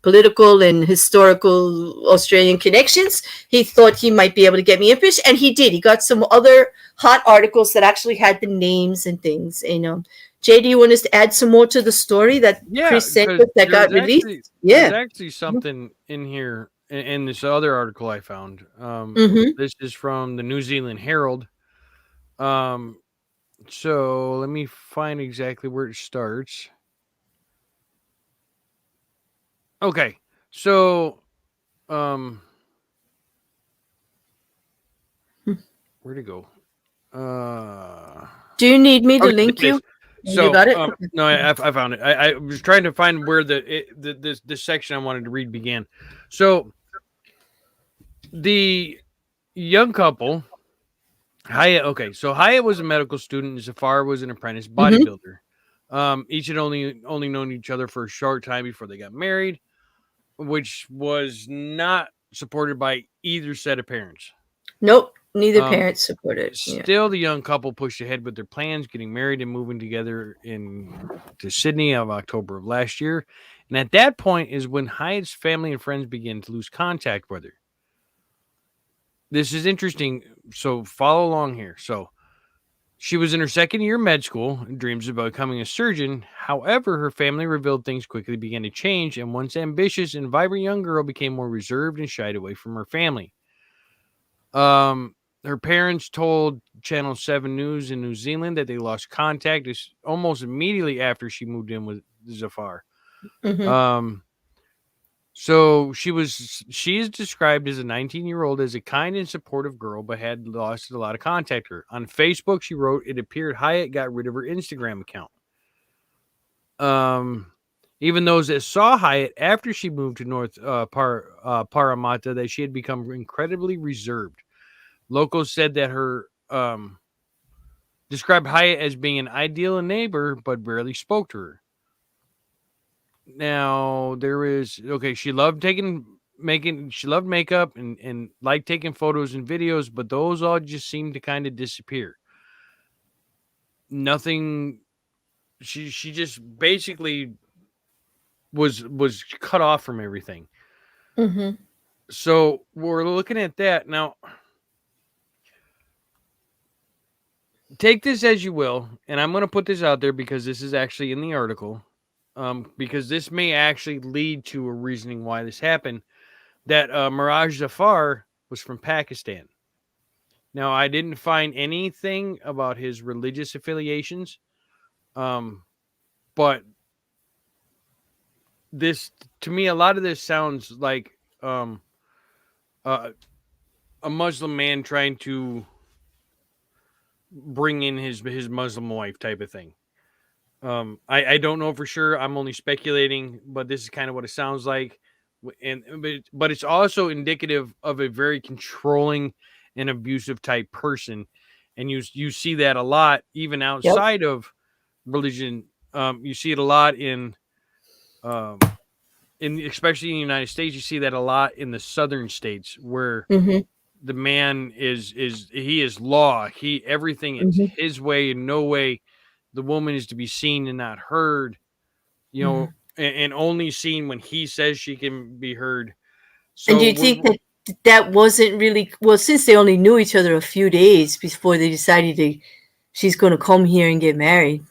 political and historical Australian connections. He thought he might be able to get me information, and he did. He got some other hot articles that actually had the names and things. And Jay, do you want us to add some more to the story that Chris sent us that got released? There's actually something in here in this other article I found. This is from the New Zealand Herald. So let me find exactly where it starts. Okay, so where'd it go? Do you need me to link you? So, you got it? No, I found it. I was trying to find where this section I wanted to read began. So the young couple, Hyatt. Okay, so Hyatt was a medical student. Zafar was an apprentice bodybuilder. Each had only known each other for a short time before they got married, which was not supported by either set of parents. Nope, neither parent supported. Still, the young couple pushed ahead with their plans, getting married and moving together to Sydney of October of last year. And at that point is when Hyatt's family and friends begin to lose contact with her. This is interesting. So follow along here. So she was in her second year of med school and dreams about becoming a surgeon. However, her family revealed things quickly began to change, and once ambitious and vibrant young girl became more reserved and shied away from her family. Her parents told Channel 7 News in New Zealand that they lost contact almost immediately after she moved in with Zafar. So she is described as a 19-year-old as a kind and supportive girl, but had lost a lot of contact with her. On Facebook, she wrote, "It appeared Hyatt got rid of her Instagram account." Even those that saw Hyatt after she moved to North Parramatta, that she had become incredibly reserved. Locals said that her described Hyatt as being an ideal neighbor, but rarely spoke to her. Now she loved makeup and liked taking photos and videos, but those all just seemed to kind of disappear. Nothing. She just basically was cut off from everything. So we're looking at that now. Take this as you will, and I'm going to put this out there because this is actually in the article. Because this may actually lead to a reasoning why this happened, that Meraj Zafar was from Pakistan. Now, I didn't find anything about his religious affiliations, but this, to me, a lot of this sounds like a Muslim man trying to bring in his Muslim wife type of thing. I don't know for sure. I'm only speculating, but this is kind of what it sounds like. But it's also indicative of a very controlling and abusive type person, and you see that a lot even outside of religion. You see it a lot in especially in the United States. You see that a lot in the southern states where the man is law. Everything is his way and no way. The woman is to be seen and not heard, and only seen when he says she can be heard. So and do you think that wasn't really, well, since they only knew each other a few days before they decided she's going to come here and get married,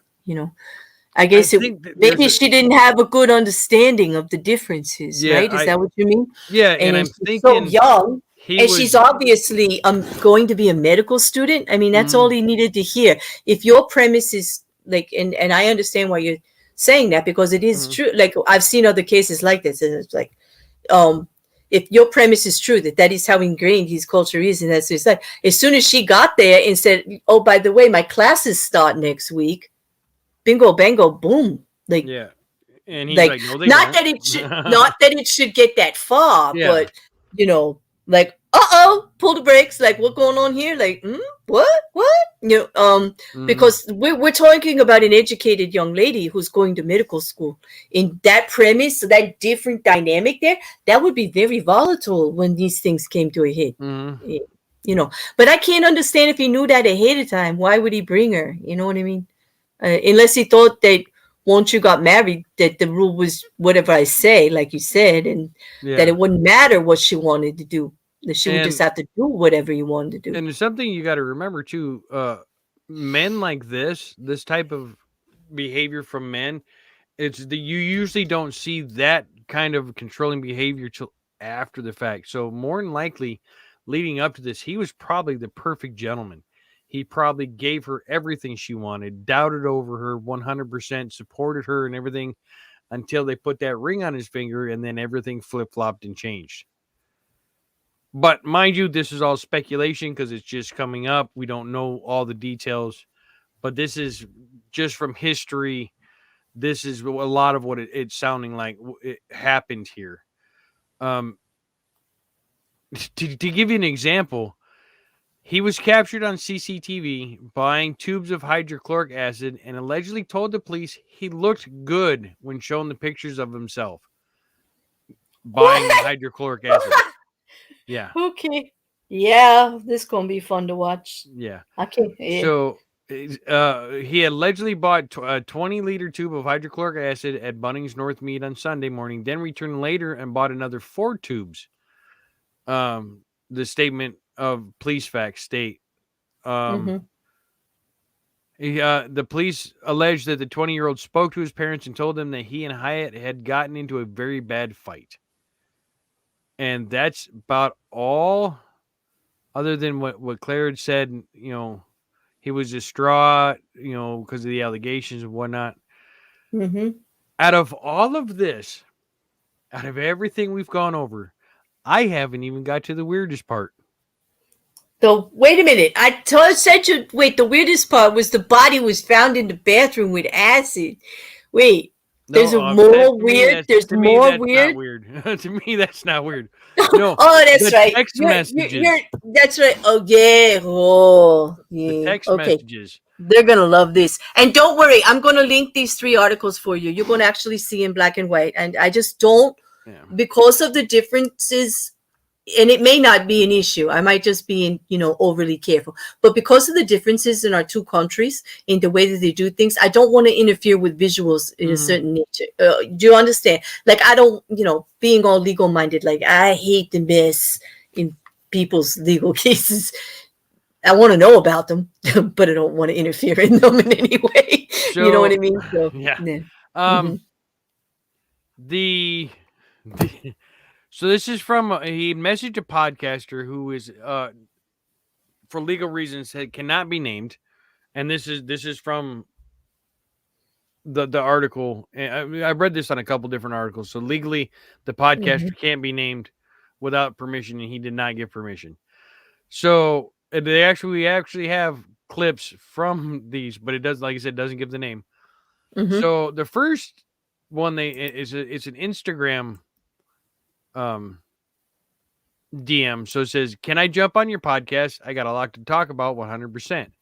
I guess maybe she didn't have a good understanding of the differences, right? Is that what you mean? Yeah, and I'm thinking so young. She's obviously going to be a medical student. I mean, that's all he needed to hear. If your premise is like, and I understand why you're saying that, because it is true. Like, I've seen other cases like this, and it's like, if your premise is true, that is how ingrained his culture is, and that's what it's like. As soon as she got there and said, "Oh, by the way, my classes start next week," bingo, bango, boom. Like, yeah. And he's like, no, they not that it should get that far, but like, pull the brakes. Like, what's going on here? Like, what? Because we're talking about an educated young lady who's going to medical school. In that premise, that different dynamic there, that would be very volatile when these things came to a head. But I can't understand, if he knew that ahead of time, why would he bring her? You know what I mean? Unless he thought that once you got married, that the rule was whatever I say, like you said, and that it wouldn't matter what she wanted to do. That she would just have to do whatever you wanted to do. And there's something you got to remember too. Men like this type of behavior from men, you usually don't see that kind of controlling behavior till after the fact. So more than likely, leading up to this, he was probably the perfect gentleman. He probably gave her everything she wanted, doubted over her 100%, supported her and everything, until they put that ring on his finger, and then everything flip-flopped and changed. But mind you, this is all speculation because it's just coming up. We don't know all the details, but this is just from history. This is a lot of what it's sounding like it happened here. To give you an example, he was captured on CCTV buying tubes of hydrochloric acid and allegedly told the police he looked good when shown the pictures of himself buying the hydrochloric acid. Yeah. Okay. Yeah, this is gonna be fun to watch. Yeah. Okay. Yeah. So he allegedly bought a 20-liter tube of hydrochloric acid at Bunnings North Mead on Sunday morning, then returned later and bought another 4 tubes. The statement of police facts state. The police alleged that the 20-year-old spoke to his parents and told them that he and Hyatt had gotten into a very bad fight. And that's about all, other than what Claire had said. You know, he was distraught, you know, because of the allegations and whatnot. Out of all of this, out of everything we've gone over, I haven't even got to the weirdest part. So wait a minute. Said you wait. The weirdest part was the body was found in the bathroom with acid. Wait, there's more weird. There's more weird. Not weird. To me, that's not weird. No. Oh, that's right. Text messages. That's right. Oh yeah. Oh yeah. The text messages. They're gonna love this. And don't worry, I'm gonna link these 3 articles for you. You're gonna actually see in black and white. And I just don't, because of the differences. And it may not be an issue. I might just be, overly careful. But because of the differences in our 2 countries, in the way that they do things, I don't want to interfere with visuals in a certain nature. Do you understand? Like, I don't, being all legal-minded, like, I hate the mess in people's legal cases. I want to know about them, but I don't want to interfere in them in any way. So, you know what I mean? So, So this is from he messaged a podcaster who is for legal reasons cannot be named, and this is from the article. I read this on a couple different articles. So legally, the podcaster can't be named without permission, and he did not give permission. So we actually have clips from these, but it does, like I said, doesn't give the name. So the first one it's an Instagram DM. So it says, "Can I jump on your podcast? I got a lot to talk about, 100%."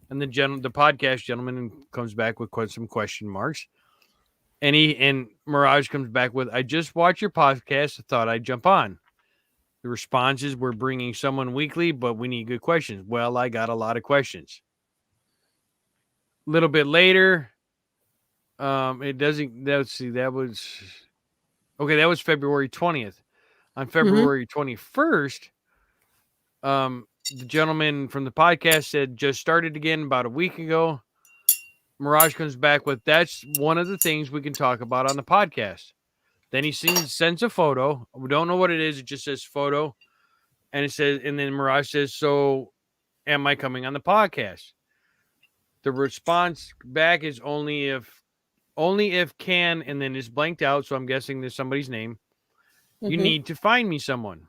And the podcast gentleman comes back with some question marks, and Mirage comes back with, "I just watched your podcast. I thought I'd jump on." The response is, "We're bringing someone weekly, but we need good questions." Well, I got a lot of questions. A little bit later, it doesn't. Let's see. That was February 20th. On February 21st, the gentleman from the podcast said, "Just started again about a week ago." Mirage comes back with, "That's one of the things we can talk about on the podcast." Then he sends a photo. We don't know what it is. It just says photo. And then Mirage says, "So am I coming on the podcast?" The response back is only if can, and then it's blanked out. So I'm guessing there's somebody's name. You need to find me someone.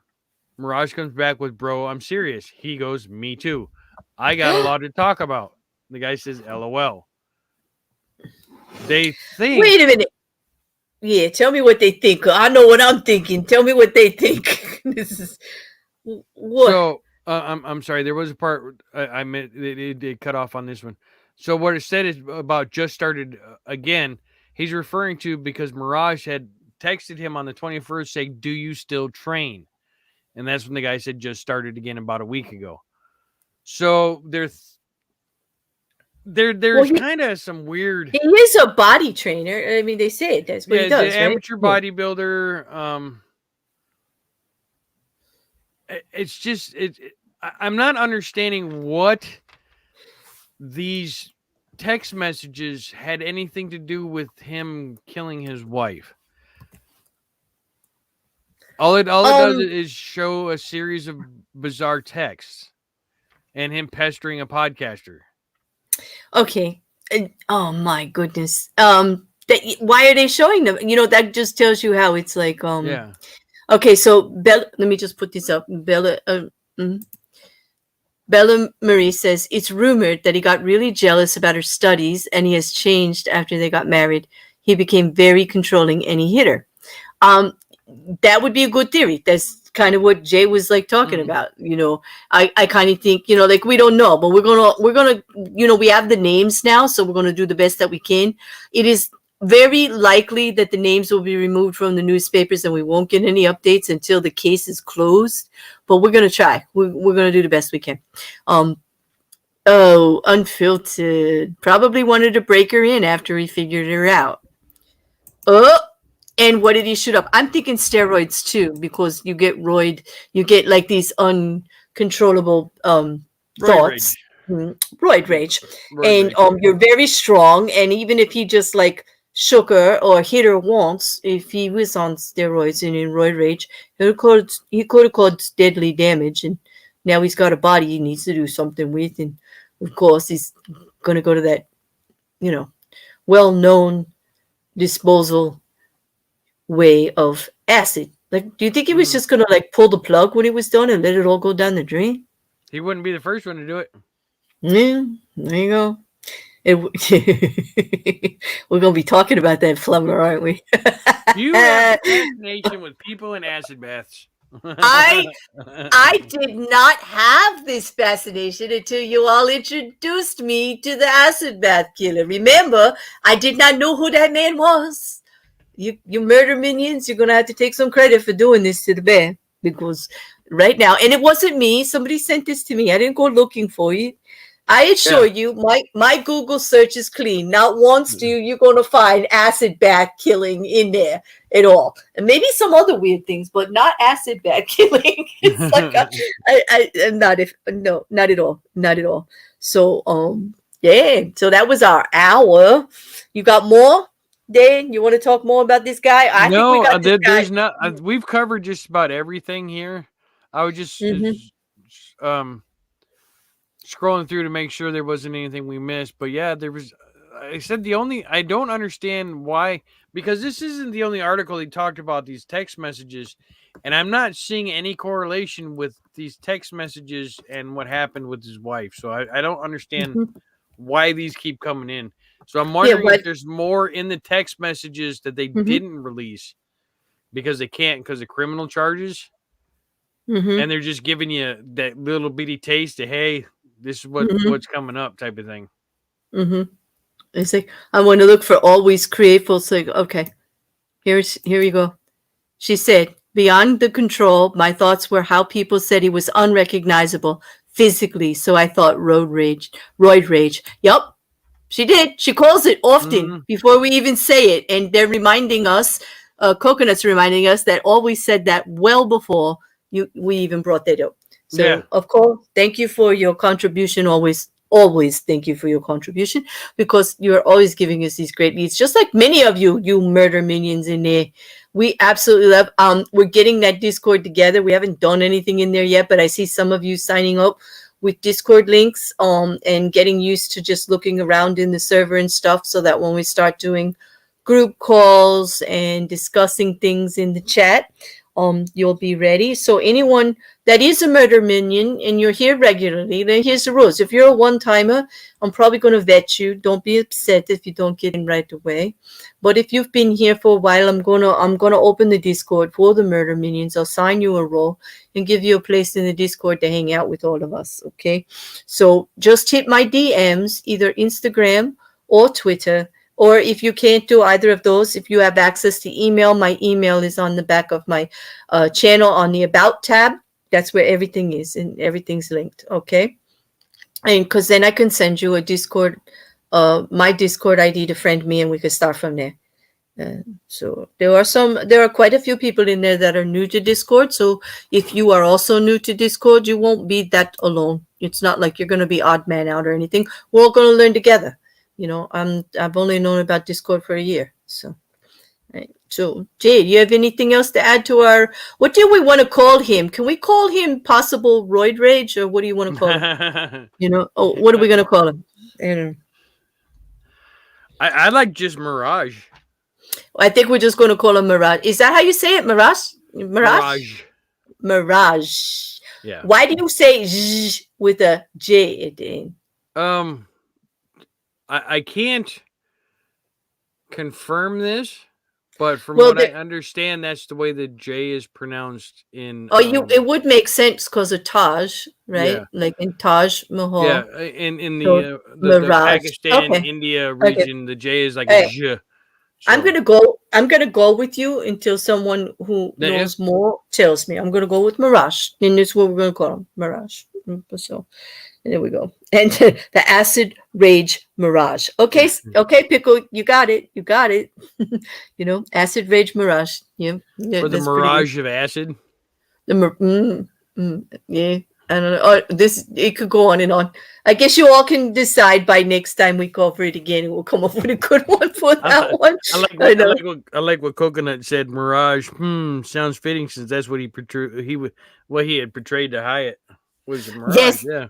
Mirage comes back with, "Bro, I'm serious." He goes, "Me too. I got a lot to talk about." The guy says, "LOL." They think. Wait a minute. Yeah, tell me what they think. I know what I'm thinking. Tell me what they think. This is what. So I'm sorry. There was a part I meant they cut off on this one. So what it said is about just started again. He's referring to because Mirage had texted him on the 21st saying, "Do you still train?" And that's when the guy said just started again about a week ago. So there's kind of some weird. He is a body trainer. I mean, they say that's what he does. The amateur bodybuilder. It's just I'm not understanding what these text messages had anything to do with him killing his wife. All it does is show a series of bizarre texts and him pestering a podcaster. Okay. Oh my goodness. Why are they showing them? That just tells you how it's like. Yeah. Okay, so let me just put this up. Bella Marie says it's rumored that he got really jealous about her studies, and he has changed after they got married. He became very controlling, and he hit her. That would be a good theory. That's kind of what Jay was like talking about. I kind of think, like, we don't know, but we're gonna, we have the names now, so we're gonna do the best that we can. It is very likely that the names will be removed from the newspapers, and we won't get any updates until the case is closed. But we're gonna try. We're gonna do the best we can. Oh, unfiltered. Probably wanted to break her in after he figured her out. Oh, and what did he shoot up? I'm thinking steroids too, because you get like these uncontrollable Roid thoughts, rage. roid rage, Roid and rage. you're very strong. And even if he just like shook her or hit her once, if he was on steroids and in roid rage, he could have caused deadly damage. And now he's got a body he needs to do something with, and of course he's going to go to that, well-known disposal way of acid. Like, do you think he was just gonna like pull the plug when he was done and let it all go down the drain? He wouldn't be the first one to do it. Yeah, there you go. We're gonna be talking about that flummer, aren't we? You have a fascination with people in acid baths. I I did not have this fascination until you all introduced me to the acid bath killer. Remember, I did not know who that man was. You murder minions, you're gonna have to take some credit for doing this to the bear, because right now, and it wasn't me. Somebody sent this to me. I didn't go looking for it. I assure you, my Google search is clean. Not once you're gonna find acid bath killing in there at all, and maybe some other weird things, but not acid bath killing. It's like I'm not if no, not at all, not at all. So yeah, so that was our hour. You got more? Dan, you want to talk more about this guy? I think we got this guy. There's not. We've covered just about everything here. I was just scrolling through to make sure there wasn't anything we missed. But yeah, there was. I said I don't understand why, because this isn't the only article he talked about these text messages, and I'm not seeing any correlation with these text messages and what happened with his wife. So I don't understand why these keep coming in. So I'm wondering if there's more in the text messages that they didn't release because they can't because of criminal charges, and they're just giving you that little bitty taste of, hey, this is what's coming up type of thing. It's like, I want to look for always grateful. So okay, here you go. She said, beyond the control, my thoughts were how people said he was unrecognizable physically. So I thought roid rage. Yup. She did. She calls it often before we even say it. And they're reminding us, Coconut's reminding us that always said that well before we even brought that up. So, of course, thank you for your contribution. Always thank you for your contribution, because you're always giving us these great leads, just like many of you murder minions in there. We absolutely love. We're getting that Discord together. We haven't done anything in there yet, but I see some of you signing up with Discord links and getting used to just looking around in the server and stuff, so that when we start doing group calls and discussing things in the chat, you'll be ready. So anyone that is a murder minion and you're here regularly, then here's the rules. If you're a one-timer, I'm probably going to vet you. Don't be upset if you don't get in right away. But if you've been here for a while, I'm gonna open the Discord for the murder minions. I'll sign you a role and give you a place in the Discord to hang out with all of us. Okay, so just hit my DMs, either Instagram or Twitter. Or if you can't do either of those, if you have access to email, my email is on the back of my channel on the About tab. That's where everything is, and everything's linked. Okay, and because then I can send you a Discord, my Discord ID to friend me, and we can start from there. So there are quite a few people in there that are new to Discord. So if you are also new to Discord, you won't be that alone. It's not like you're going to be odd man out or anything. We're all going to learn together. I've only known about Discord for a year. So, right. So Jay, you have anything else to add to what do we want to call him? Can we call him possible roid rage, or what do you want to call him? What are we going to call him? I like just Mirage. I think we're just going to call him Mirage. Is that how you say it? Mirage? Mirage. Yeah. Why do you say Z with a J at the end? I can't confirm this, but from what I understand, that's the way the J is pronounced in. It would make sense because of Taj, right? Yeah. Like in Taj Mahal. Yeah, in the Pakistan, India region, the J is like a J. So. I'm gonna go with you until someone who knows more tells me. I'm gonna go with Mirage, and this is what we're gonna call him, Mirage. So There we go. And the acid rage mirage. Okay, okay, Pickle, you got it. You got it. Acid rage mirage. Yeah, For the that's pretty good. mirage of acid. Yeah. I don't know. It could go on and on. I guess you all can decide by next time we cover it again, and we'll come up with a good one for that one. I like what Coconut said. Mirage. Sounds fitting since that's what he had portrayed to Hyatt was a mirage. Yes, yeah.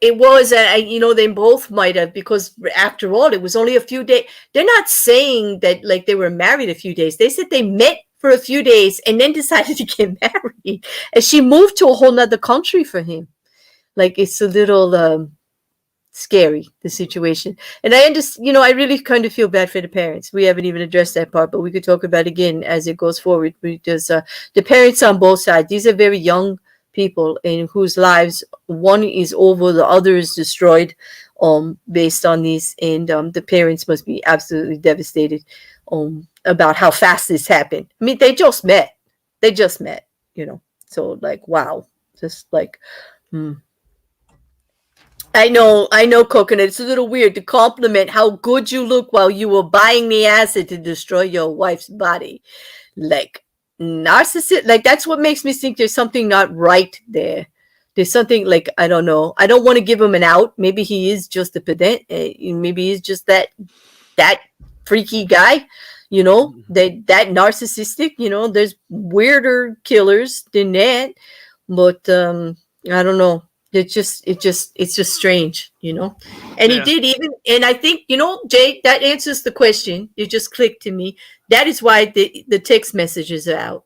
It was. They both might have, because after all, it was only a few days. They're not saying that like they were married a few days. They said they met for a few days and then decided to get married. And she moved to a whole nother country for him. Like, it's a little scary, the situation. And I understand, I really kind of feel bad for the parents. We haven't even addressed that part, but we could talk about it again as it goes forward, because the parents on both sides, these are very young people in whose lives one is over, the other is destroyed, based on these. And the parents must be absolutely devastated about how fast this happened. I mean, they just met, so like, wow, just like, I know, Coconut. It's a little weird to compliment how good you look while you were buying the acid to destroy your wife's body. Like, narcissist, like, that's what makes me think there's something not right there. There's something, like, I don't know. I don't want to give him an out. Maybe he is just a pedant. Maybe he's just that freaky guy, that narcissistic. There's weirder killers than that. But I don't know. It's just strange, And he did even, and I think, Jay, that answers the question. You just clicked to me. That is why the text messages are out.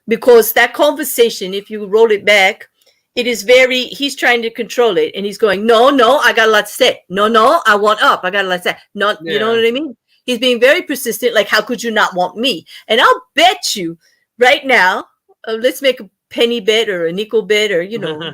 Because that conversation, if you roll it back, it is he's trying to control it. And he's going, no, I got a lot to say. No, I want up. I got a lot to say. No, You know what I mean? He's being very persistent. Like, how could you not want me? And I'll bet you right now, let's make a penny bet or a nickel bet, or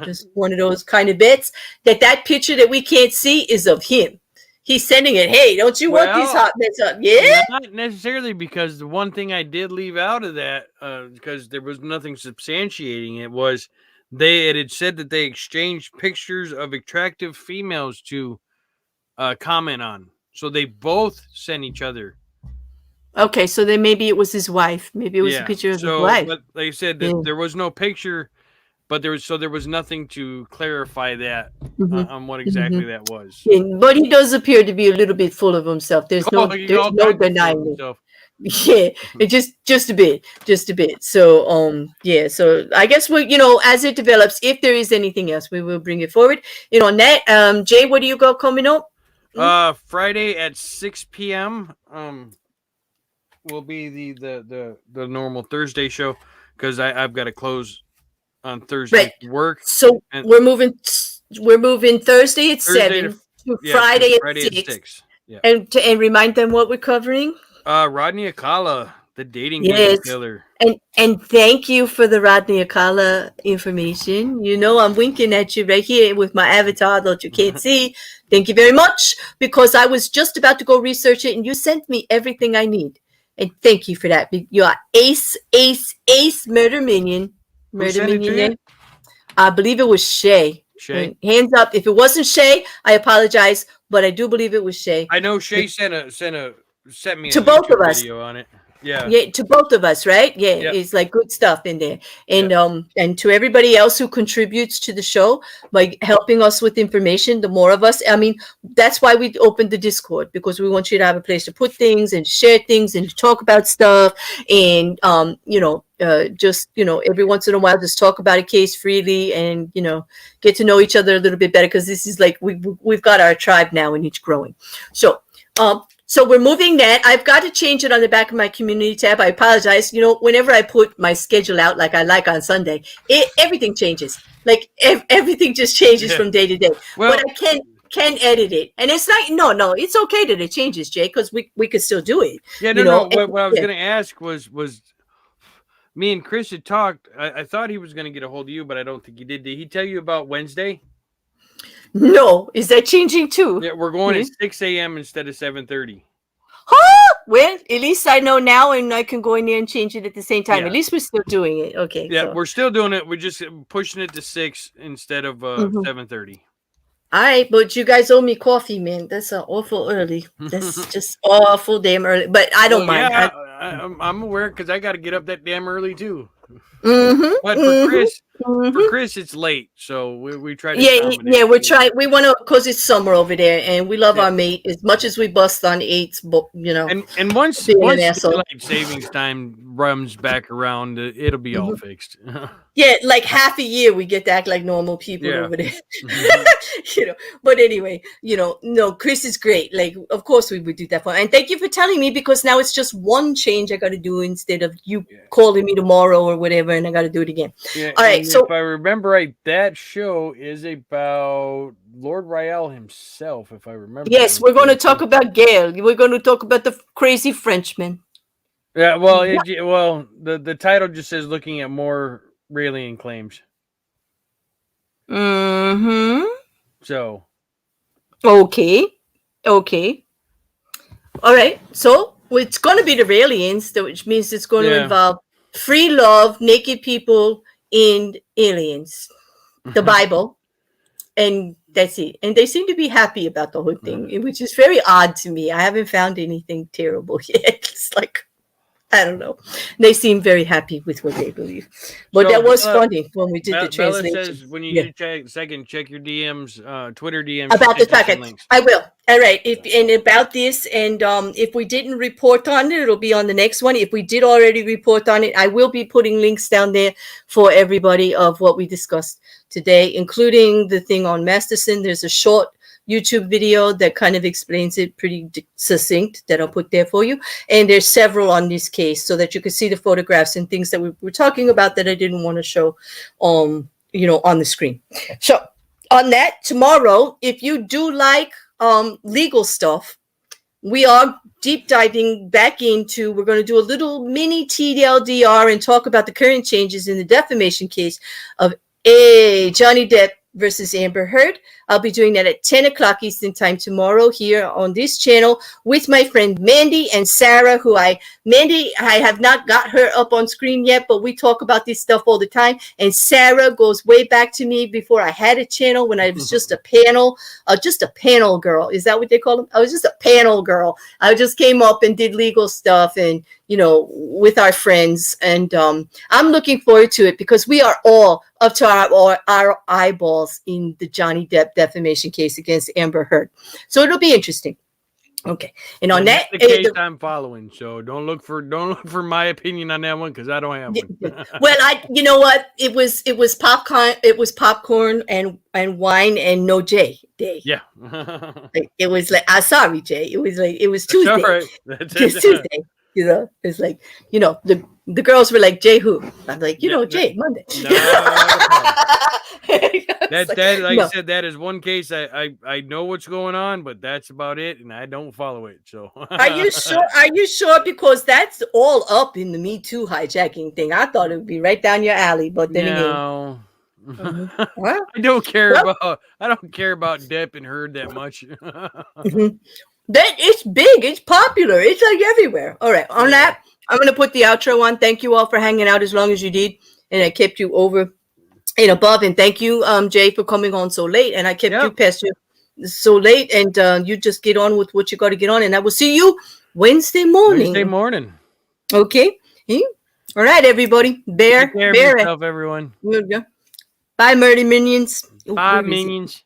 just one of those kind of bets, that picture that we can't see is of him. He's sending it. Hey, don't you want these hot bets up? Yeah, not necessarily, because the one thing I did leave out of that, because there was nothing substantiating it, was it had said that they exchanged pictures of attractive females to comment on. So they both sent each other. Okay, so then maybe it was his wife. Maybe it was a picture of his wife. But they said that there was no picture, but there was nothing to clarify that on what exactly that was. Yeah, but he does appear to be a little bit full of himself. There's no denying it. Yeah, it just a bit. So so I guess as it develops, if there is anything else, we will bring it forward. On that, Jay, what do you got coming up? Friday at 6 p.m. Will be the normal Thursday show, because I've got to close on Thursday work. So we're moving Thursday at 7 to Friday at 6. Yeah. And remind them what we're covering. Rodney Akala, the dating game killer. And thank you for the Rodney Akala information. I'm winking at you right here with my avatar that you can't see. Thank you very much, because I was just about to go research it and you sent me everything I need. And thank you for that. You are ace murder minion. I believe it was Shay. Hands up. If it wasn't Shay, I apologize, but I do believe it was Shay. I know Shay sent me to both of us video on it. Yeah, to both of us, right? Yeah, it's like good stuff in there. And to everybody else who contributes to the show by helping us with information, the more of us. I mean, that's why we opened the Discord, because we want you to have a place to put things and share things and talk about stuff, and just every once in a while just talk about a case freely, and get to know each other a little bit better, because this is like we've got our tribe now, and it's growing. So we're moving that. I've got to change it on the back of my community tab. I apologize. Whenever I put my schedule out, like I like on Sunday, everything changes. Like everything just changes from day to day. Well, but I can edit it, and it's not. No, it's okay that it changes, Jay, because we could still do it. Yeah, no. What I was going to ask was me and Chris had talked. I thought he was going to get a hold of you, but I don't think he did. Did he tell you about Wednesday? No, is that changing too? Yeah, we're going at 6 a.m. instead of 7:30. Huh? Well, at least I know now, and I can go in there and change it at the same time. Yeah. At least we're still doing it. Okay. Yeah, we're still doing it. We're just pushing it to 6 instead of 7:30. All right, but you guys owe me coffee, man. That's awful early. That's just awful damn early. But I don't mind. Yeah, I'm aware because I got to get up that damn early too. Mm-hmm, But for mm-hmm. Chris, it's late, so we try to Yeah, accommodate. yeah, we're trying. We want to, because it's summer over there, and we love Yeah. our mate as much as we bust on eights. But you know, And once being an asshole. daylight savings time runs back around, it'll be all fixed. Yeah, like half a year we get to act like normal people over there. You know, but anyway, you know, no, Chris is great. Like, of course we would do that for, and thank you for telling me, because now it's just one change I got to do instead of you calling me tomorrow or whatever, and I got to do it again. Yeah, all right. So if I remember right, that show is about Lord Rael himself. If I remember. Yes, we're going to talk about Gail. We're going to talk about the crazy Frenchman. Yeah, well, the title just says looking at more Raelian claims. Mm-hmm. So. Okay. All right. So it's going to be the Raelians, which means it's going to involve free love, naked people, and aliens. The Bible. And that's it. And they seem to be happy about the whole thing, which is very odd to me. I haven't found anything terrible yet. It's like, I don't know. They seem very happy with what they believe. But that was funny when we did the translation. Bella says when you need to check your DMs, Twitter DMs. About the packet. I will. All right. And about this, and if we didn't report on it, it'll be on the next one. If we did already report on it, I will be putting links down there for everybody of what we discussed today, including the thing on Masterson. There's a short YouTube video that kind of explains it pretty succinct that I'll put there for you. And there's several on this case so that you can see the photographs and things that we were talking about that I didn't want to show, on the screen. So on that, tomorrow, if you do like legal stuff, we are deep diving back into, we're going to do a little mini TLDR and talk about the current changes in the defamation case of Johnny Depp versus Amber Heard. I'll be doing that at 10 o'clock Eastern time tomorrow here on this channel with my friend Mandy and Sarah, Mandy, I have not got her up on screen yet, but we talk about this stuff all the time. And Sarah goes way back to me before I had a channel when I was just a panel girl. Is that what they call them? I was just a panel girl. I just came up and did legal stuff and, with our friends. And I'm looking forward to it because we are all up to our eyeballs in the Johnny Depp defamation case against Amber Heard. So it'll be interesting. Okay. And on that, the case I'm following. So don't look for my opinion on that one because I don't have one. Well, you know what? It was popcorn and wine and no Jay day. Yeah. It was like, I'm sorry, Jay. It was Tuesday. All right. It's Tuesday. It's like, the girls were like, Jay who? I'm like, Jay, Monday. I said, that is one case I know what's going on, but that's about it, and I don't follow it. So Are you sure? Are you sure? Because that's all up in the Me Too hijacking thing. I thought it would be right down your alley, but then again. Well, I don't care about Depp and Heard that much. That it's big, it's popular, it's like everywhere. All right, on that, I'm gonna put the outro on. Thank you all for hanging out as long as you did, and I kept you over and above. And thank you, Jay, for coming on so late. And I kept you past you so late, and you just get on with what you got to get on. And I will see you Wednesday morning. Okay. All right, everybody. Take care of yourself, everyone. Bye, Murdy Minions. Bye, minions.